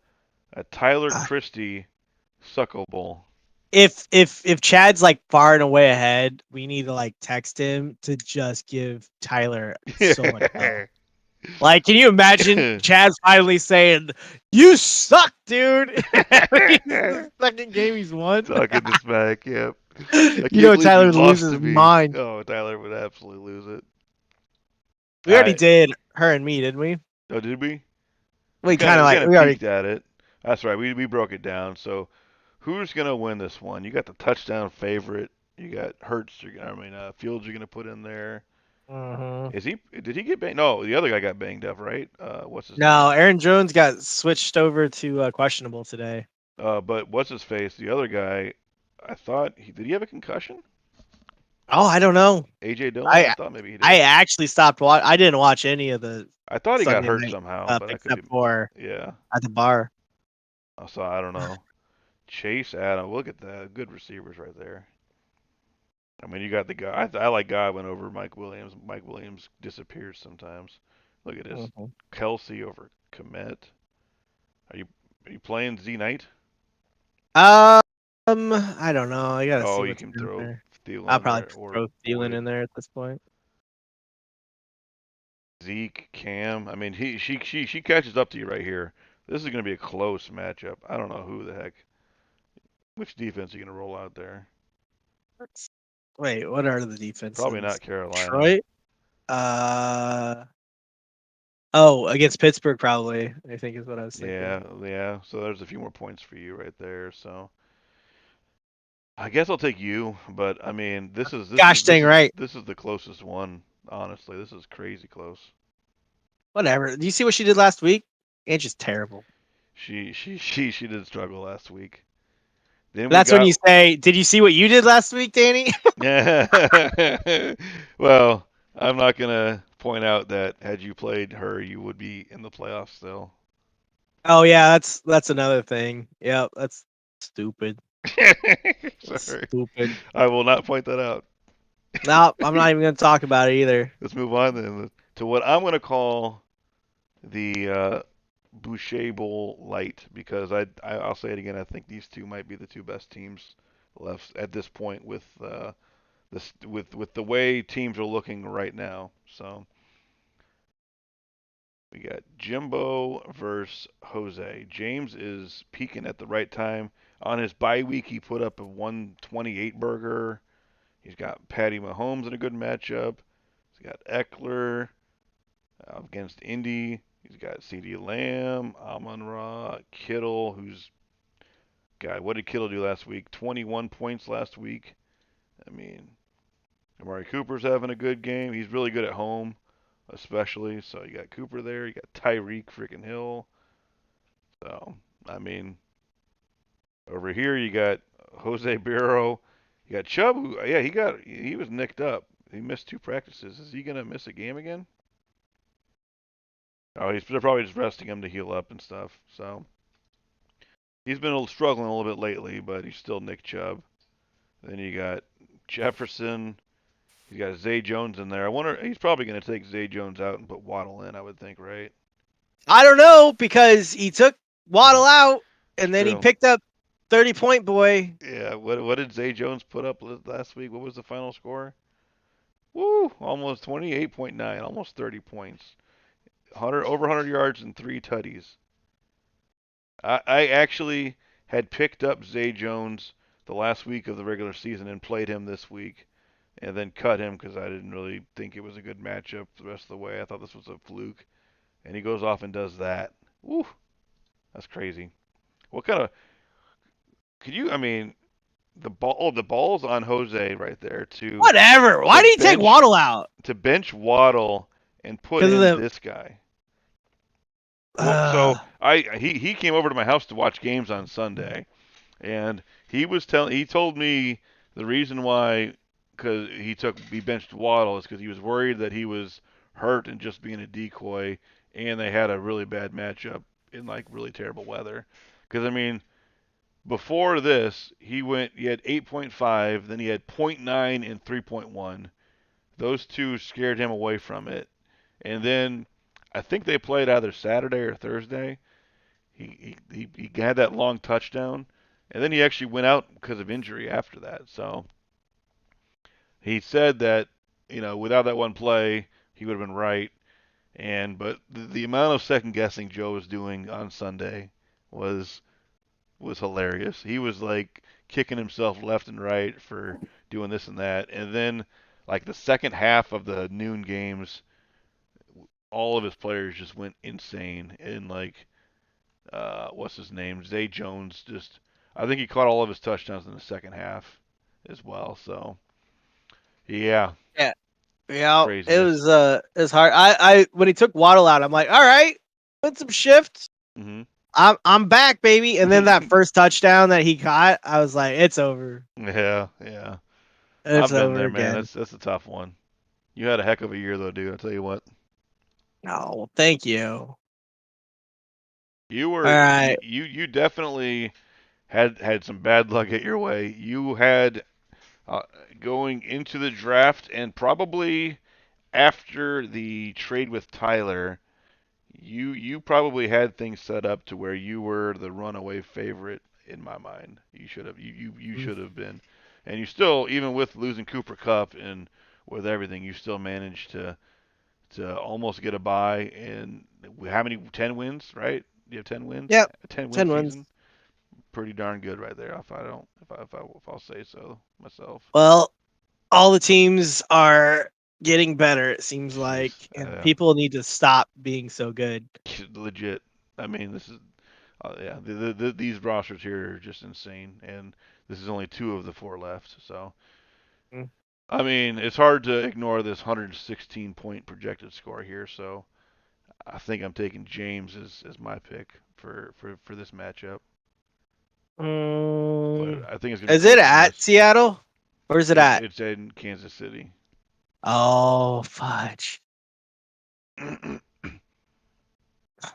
Tyler Christie Suckle Bowl. If Chad's like far and away ahead, we need to like text him to just give Tyler so much help. Like, can you imagine Chad finally saying, "You suck, dude"? The second game he's won. Talking to smack, yep. Tyler would lose his mind. Oh, Tyler would absolutely lose it. We already did her and me, didn't we? Oh, did we? We peeked at it. That's right. We broke it down. So, who's gonna win this one? You got the touchdown favorite. You got Hurts. Fields. You're gonna put in there. Mm-hmm. Did he get banged? No, the other guy got banged up, right? What's his name? No, Aaron Jones got switched over to questionable today. But what's his face? The other guy, I thought did he have a concussion? Oh, I don't know. AJ Dillon. I thought maybe he did. I actually stopped watching. I didn't watch any of the. I thought he got Sunday hurt night somehow, but except for at the bar. So I don't know. Chase Adam, look at that, good receivers right there. I mean, you got the guy. I like Godwin over Mike Williams. Mike Williams disappears sometimes. Look at this. Kelsey over Komet. Are you playing Z Knight? I don't know. I gotta see. Oh, you can throw Thielen. I'll probably throw Thielen in there at this point. Zeke, Cam. I mean, she catches up to you right here. This is going to be a close matchup. I don't know who the heck. Which defense are you going to roll out there? Wait, what are the defenses? Probably not Carolina. Detroit. Against Pittsburgh, probably. I think is what I was thinking. Yeah. So there's a few more points for you right there. So I guess I'll take you, but I mean, this is right. This is the closest one. Honestly, this is crazy close. Whatever. Do you see what she did last week? Angie's terrible. She did struggle last week. Then That's when you say, "Did you see what you did last week, Danny?" Yeah. Well, I'm not gonna point out that had you played her, you would be in the playoffs still. Oh yeah, that's another thing. Yeah, that's stupid. Sorry. Stupid. I will not point that out. No, I'm not even gonna talk about it either. Let's move on then to what I'm gonna call the Boucher Bowl light, because I'll say it again. I think these two might be the two best teams left at this point with with the way teams are looking right now. So we got Jimbo versus Jose. James is peaking at the right time. On his bye week, he put up a 128 burger. He's got Patty Mahomes in a good matchup. He's got Eckler against Indy. He's got CeeDee Lamb, Amon-Ra, Kittle, who's God, what did Kittle do last week? 21 points last week. I mean, Amari Cooper's having a good game. He's really good at home, especially. So you got Cooper there. You got Tyreek freaking Hill. So, I mean, over here you got Jose Barrow. You got Chubb, who, yeah, he was nicked up. He missed 2 practices. Is he gonna miss a game again? Oh, they're probably just resting him to heal up and stuff. So he's been struggling a little bit lately, but he's still Nick Chubb. Then you got Jefferson. You got Zay Jones in there. I wonder, he's probably going to take Zay Jones out and put Waddle in, I would think, right? I don't know, because he took Waddle out and then he True. picked up 30-point boy. Yeah, what did Zay Jones put up last week? What was the final score? Woo, almost 28.9, almost 30 points. Over 100 yards and 3 tutties. I actually had picked up Zay Jones the last week of the regular season and played him this week, and then cut him because I didn't really think it was a good matchup the rest of the way. I thought this was a fluke, and he goes off and does that. Woo, that's crazy. What kind of could you? I mean, the ball's on Jose right there to Whatever. Why did he take Waddle out? to bench Waddle and put in this guy. Well, so he came over to my house to watch games on Sunday, and he told me the reason why, because he benched Waddle, is because he was worried that he was hurt and just being a decoy, and they had a really bad matchup in like really terrible weather. Because I mean, before this, he had 8.5, then he had 0.9 and 3.1. Those two scared him away from it, and then I think they played either Saturday or Thursday. He had that long touchdown, and then he actually went out because of injury after that. So he said that, without that one play, he would have been right. But the amount of second guessing Joe was doing on Sunday was hilarious. He was like kicking himself left and right for doing this and that. And then like the second half of the noon games, all of his players just went insane, and like what's his name? Zay Jones I think he caught all of his touchdowns in the second half as well. So yeah. Yeah, Craziness. it was hard. I when he took Waddle out, I'm like, all right, put some shifts. Mhm. I'm back, baby. And then that first touchdown that he caught, I was like, it's over. Yeah. It's I've been over there, man. again. That's a tough one. You had a heck of a year though, dude. I'll tell you what. No, thank you. You were all right. you definitely had some bad luck at your way. You had going into the draft and probably after the trade with Tyler, you probably had things set up to where you were the runaway favorite in my mind. You should have you should have been, and you still, even with losing Cooper Cup and with everything, you still managed to almost get a bye. And how many 10 wins, right? You have 10 wins. Yep. 10 win 10 season. wins. pretty darn good right there. If I'll say so myself. Well, all the teams are getting better, it seems like, and people need to stop being so good. Legit. I mean, this is yeah. These rosters here are just insane, and this is only 2 of the 4 left. So, Mm. I mean, it's hard to ignore this 116 point projected score here. So, I think I'm taking James as my pick for this matchup. But I think it's gonna be Is it closer than at this. Seattle? Where is it at? It's in Kansas City. Oh, fudge.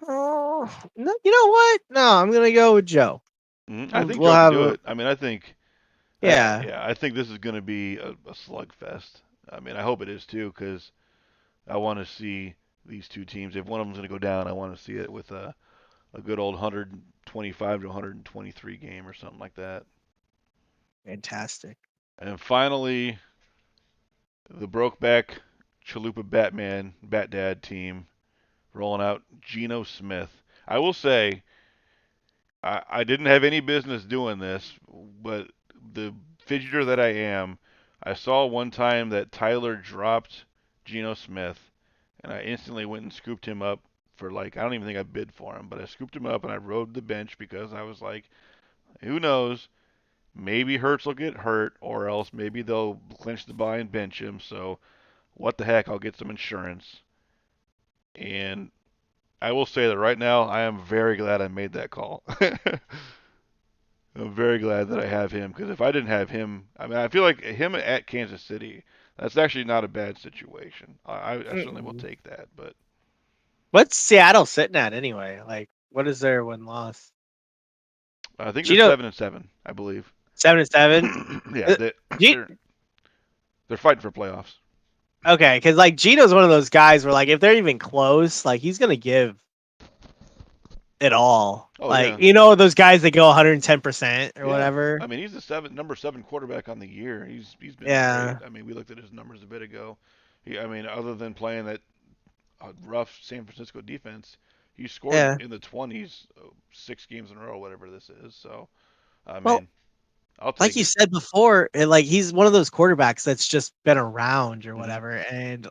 Oh, no, you know what? No, I'm gonna go with Joe. I think We'll Joe can have do it. I mean, I think yeah. I think this is going to be a slugfest. I mean, I hope it is too, because I want to see these 2 teams. If one of them's going to go down, I want to see it with a good old 125 to 123 game or something like that. Fantastic. And finally, the Brokeback Chalupa Batman Bat Dad team rolling out Geno Smith. I will say, I didn't have any business doing this, but the fidgeter that I am, I saw one time that Tyler dropped Geno Smith, and I instantly went and scooped him up for like, I don't even think I bid for him, but I scooped him up and I rode the bench because I was like, who knows? Maybe Hurts will get hurt, or else maybe they'll clinch the buy and bench him. So what the heck? I'll get some insurance. And I will say that right now, I am very glad I made that call. I'm very glad that I have him, because if I didn't have him, I mean, I feel like him at Kansas City, that's actually not a bad situation. I certainly will take that. But What's Seattle sitting at anyway? Like, what is their win loss? I think they're Gino 7-7, I believe. 7-7. Yeah, G- they're fighting for playoffs. okay, because like Gino's one of those guys where like if they're even close, like he's gonna give it all. Oh, like yeah. those guys that go 110% or Yeah, whatever. I mean, he's the number 7 quarterback on the year. He's been Yeah. great. I mean, we looked at his numbers a bit ago. I mean, other than playing that rough San Francisco defense, he scored Yeah. in the 20s 6 games in a row, whatever this is. So, I Well, mean, I'll like take you it. said before, like he's one of those quarterbacks that's just been around or Mhm. whatever, and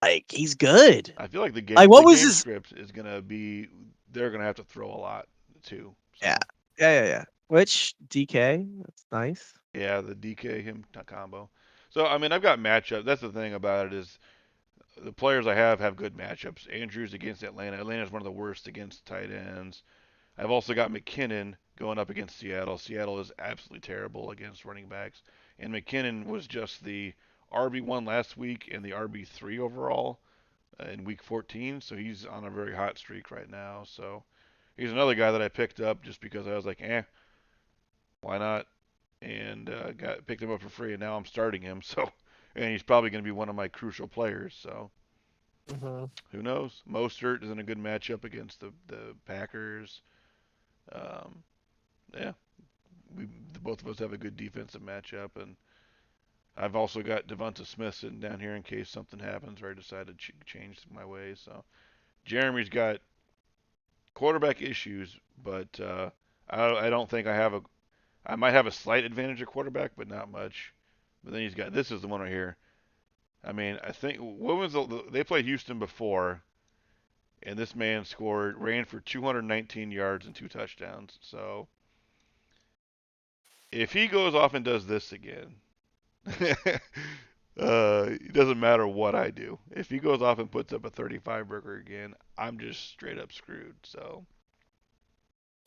like he's good. I feel like Like the what was game his? script is gonna be they're gonna have to throw a lot too. Yeah, So yeah. Which DK? That's nice. yeah, the DK him combo. So I mean, I've got matchup. That's the thing about it is the players I have good matchups. Andrews against Atlanta. Atlanta's one of the worst against tight ends. I've also got McKinnon going up against Seattle. Seattle is absolutely terrible against running backs, and McKinnon was just the RB1 last week and the RB3 overall in week 14, so he's on a very hot streak right now. So he's another guy that I picked up just because I was like, why not? And got picked him up for free, and now I'm starting him. So, and he's probably going to be one of my crucial players. So who knows? Mostert is in a good matchup against the Packers. Um, yeah, we both of us have a good defensive matchup, and I've also got Devonta Smith sitting down here in case something happens or I decide to change my ways. So Jeremy's got quarterback issues, but I don't think I have a. I might have a slight advantage at quarterback, but not much. But then he's got this is the one right here. I mean, I think what was they played Houston before, and this man ran for 219 yards and 2 touchdowns. So if he goes off and does this again, it doesn't matter what I do. If he goes off and puts up a 35 burger again, I'm just straight up screwed. So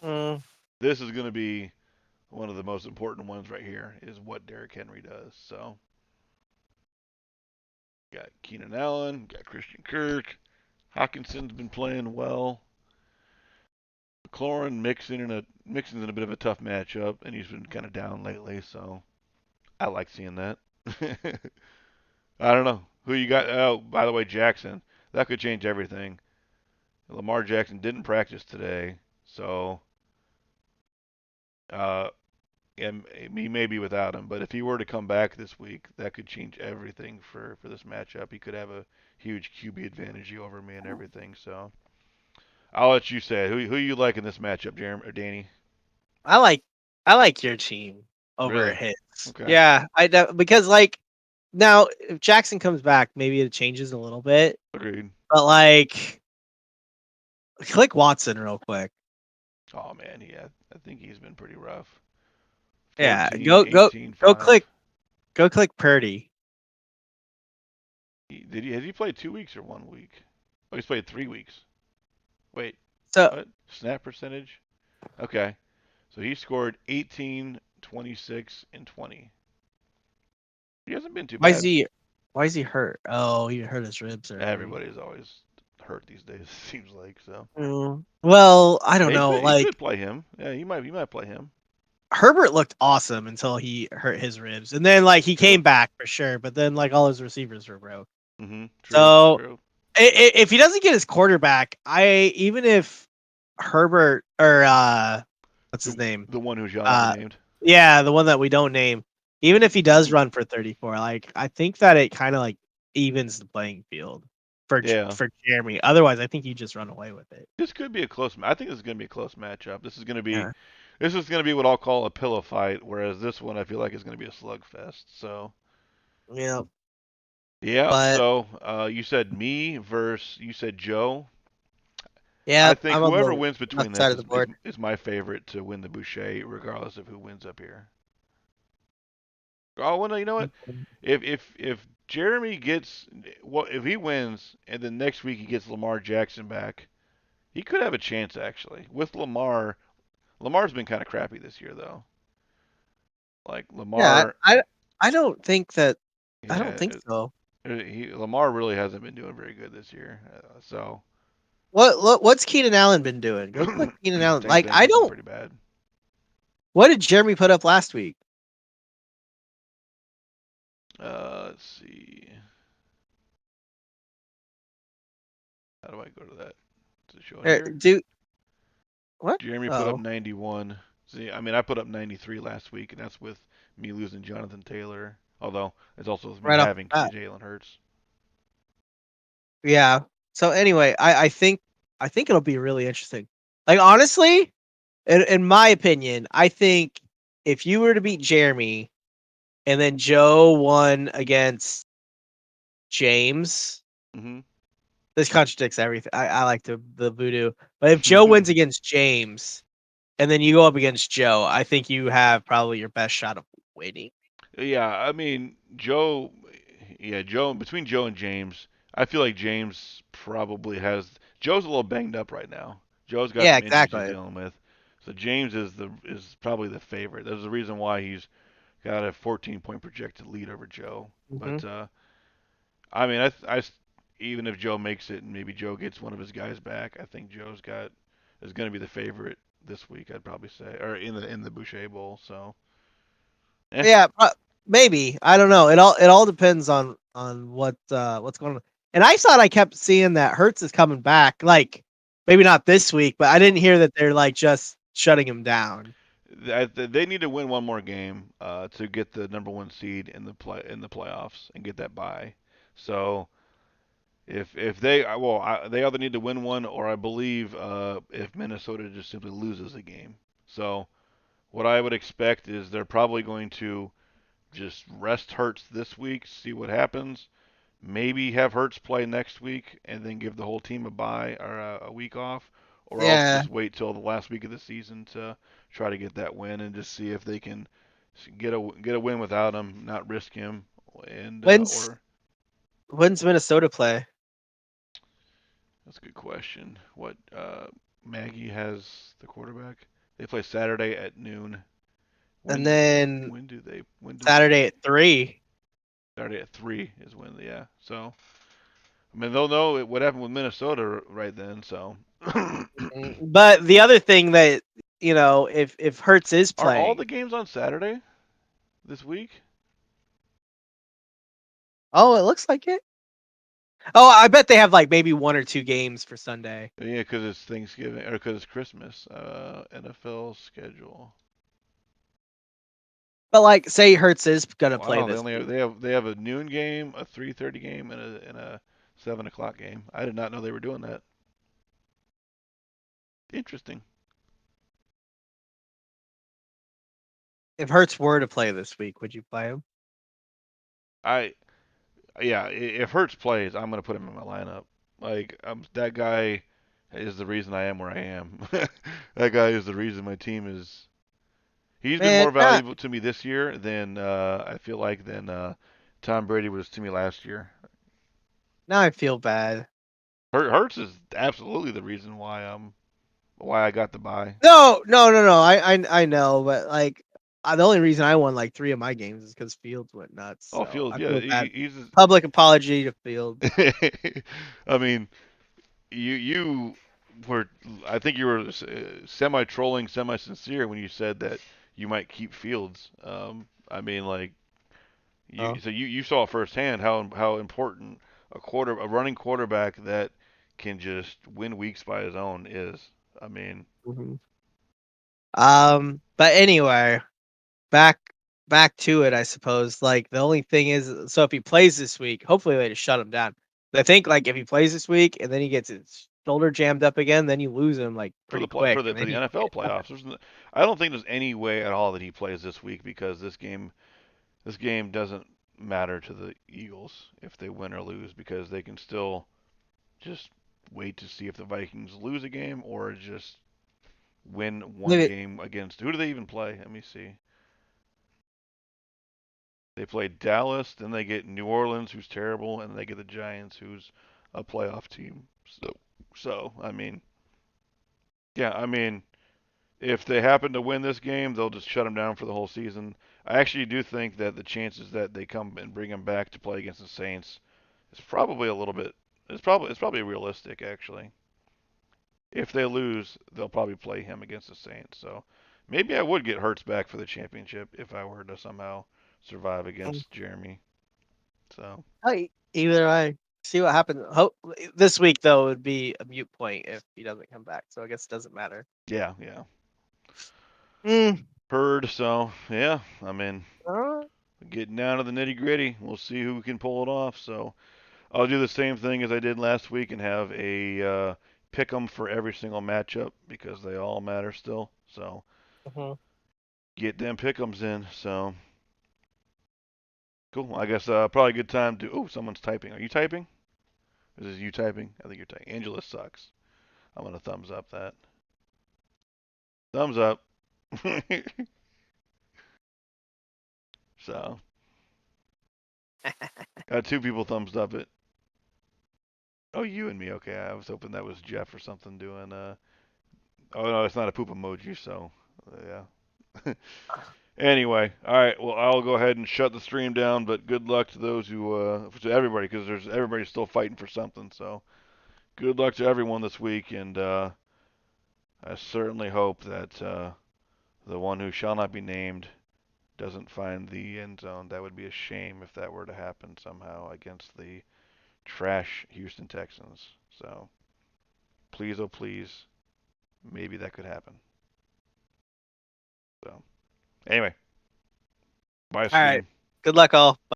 this is going to be one of the most important ones right here is what Derrick Henry does. So got Keenan Allen, got Christian Kirk, Hawkinson's been playing well. McLaurin Mixon's in a bit of a tough matchup, and he's been kind of down lately. So I like seeing that. I don't know who you got. Oh, by the way, Jackson. That could change everything. Lamar Jackson didn't practice today, so uh, and he may be without him. But if he were to come back this week, that could change everything for this matchup. He could have a huge QB advantage over me and everything. So I'll let you say it. Who you like in this matchup, Jeremy or Danny? I like I like your team over Really? his. Okay. Yeah, because like now if Jackson comes back, maybe it changes a little bit. Agreed. But like, click Watson real quick. Oh man, yeah, I think he's been pretty rough. Yeah, 14, go 18, go 5. click Purdy. Has he played 2 weeks or 1 week? Oh, he's played 3 weeks. Wait, So what? Snap percentage? Okay. So he scored 18, 26, and 20. He hasn't been too why is bad. he hurt? Oh, he hurt his ribs already. Everybody's always hurt these days, it seems like. So Well, I don't yeah, know. he Like could play him. Yeah, he might play him. Herbert looked awesome until he hurt his ribs, and then like he True. came back for sure. But then like all his receivers were broke. True. So True. if he doesn't get his quarterback, even if Herbert or what's his name? The one who shall not be Uh, named. yeah, the one that we don't name. Even if he does run for 34, like I think that it kind of like evens the playing field Yeah. for Jeremy. Otherwise, I think you just run away with it. This could be a close. I think this is going to be a close matchup. Yeah. This is going to be what I'll call a pillow fight, whereas this one I feel like is going to be a slugfest. So Yeah. yeah. But So you said me versus you said Joe. yeah, I think I'm on whoever the wins between left side this of the board. is my favorite to win the Boucher, regardless of who wins up here. Oh well, no, you know what? If Jeremy gets if he wins and then next week he gets Lamar Jackson back, he could have a chance actually with Lamar. Lamar's been kind of crappy this year though. Like Yeah, Lamar, I don't think that I don't yeah, think so. Lamar really hasn't been doing very good this year. So What's Keenan Allen been doing? Go click Keenan Allen. same Like thing. I He's been don't. pretty bad. What did Jeremy put up last week? Let's see. How do I go to that? Does it show it here? Do what? Jeremy put up Oh, 91. See, I mean, I put up 93 last week, and that's with me losing Jonathan Taylor. Although it's also with me right off having the bat. Jalen Hurts. Yeah. So anyway, I think it'll be really interesting. Like honestly, in my opinion, I think if you were to beat Jeremy and then Joe won against James, Hmm this contradicts everything. I like the voodoo. But if Joe wins against James and then you go up against Joe, I think you have probably your best shot of winning. Yeah, I mean, Joe. Yeah, Joe. Between Joe and James, I feel like James probably has. Joe's a little banged up right now. Joe's got Yeah, some injuries he's exactly. dealing with. So James is probably the favorite. There's a reason why he's got a 14-point projected lead over Joe. Hmm. But I mean, even if Joe makes it and maybe Joe gets one of his guys back, I think Joe's got is going to be the favorite this week. I'd probably say, or in the Boucher Bowl. So, eh. Yeah, maybe. I don't know. It all depends on what's going on. And I thought I kept seeing that Hertz is coming back. Like maybe not this week, but I didn't hear that they're like just shutting him down. They need to win one more game to get the number one seed in the playoffs and get that bye. So if they they either need to win one or I believe if Minnesota just simply loses a game. So what I would expect is they're probably going to just rest Hurts this week, see what happens. Maybe have Hurts play next week and then give the whole team a bye or a week off, or else Yeah. just wait till the last week of the season to try to get that win and just see if they can get a win without him, not risk him, and When's or when's Minnesota play? that's a good question. What Maggie has the quarterback? They play Saturday at noon. And then When do they Saturday play? at 3. Saturday at 3 is when, yeah. So I mean, they'll know what happened with Minnesota right then. So, But the other thing that if Hertz is are all playing, the games on Saturday this week? oh, it looks like it. Oh, I bet they have like maybe 1 or 2 games for Sunday. Yeah, because it's Thanksgiving or because it's Christmas. NFL schedule. But like, say Hertz is gonna Well, I play don't know. this week. They have a noon game, a 3:30 game, and a 7 o'clock game. I did not know they were doing that. Interesting. If Hurts were to play this week, would you play him? If Hurts plays, I'm gonna put him in my lineup. Like that guy is the reason I am where I am. That guy is the reason my team is. He's been Man, more valuable to me this year than I feel like than Tom Brady was to me last year. now I feel bad. Hurts is absolutely the reason why I got the bye. No. I know, but like the only reason I won like 3 of my games is because Fields went nuts. Oh, So Fields, I yeah, feel bad. he's. Public apology to Fields. I mean, you were. I think you were semi trolling, semi sincere when you said that you might keep Fields. I mean, like Oh. you saw firsthand how important a running quarterback that can just win weeks by his own is. I mean, Mm-hmm. But anyway, back to it, I suppose. Like the only thing is, so if he plays this week, hopefully they just shut him down. But I think like if he plays this week and then he gets his shoulder jammed up again, then you lose him like for pretty the play quick, for and then the you can't NFL get back. playoffs, I don't think there's any way at all that he plays this week because this game doesn't matter to the Eagles if they win or lose because they can still just wait to see if the Vikings lose a game or just win one Maybe game against. Who do they even play? Let me see. They play Dallas, then they get New Orleans, who's terrible, and they get the Giants, who's a playoff team. So I mean, yeah, I mean, if they happen to win this game, they'll just shut him down for the whole season. I actually do think that the chances that they come and bring him back to play against the Saints is probably a little bit. It's probably realistic actually. If they lose, they'll probably play him against the Saints. So maybe I would get Hurts back for the championship if I were to somehow survive against Jeremy. So either way. See what happens. This week though would be a mute point if he doesn't come back. So I guess it doesn't matter. yeah, Mm. heard. So yeah, I mean, Uh, getting down to the nitty gritty. We'll see who can pull it off. So I'll do the same thing as I did last week and have a pick 'em for every single matchup because they all matter still. So mhm. get them pick 'ems in. So cool. I guess probably a good time to. Oh, someone's typing. Are you typing? Is this you typing? I think you're typing. Angela sucks. I'm gonna thumbs up that. Thumbs up. So got 2 people thumbs up it. Oh, you and me. Okay, I was hoping that was Jeff or something doing. Oh no, it's not a poop emoji. So yeah. Anyway, all right. Well, I'll go ahead and shut the stream down. But good luck to those to everybody, because everybody's still fighting for something. So good luck to everyone this week, and I certainly hope that the one who shall not be named doesn't find the end zone. That would be a shame if that were to happen somehow against the trash Houston Texans. So please, oh please, maybe that could happen. So anyway, bye All right. stream. Good luck, all.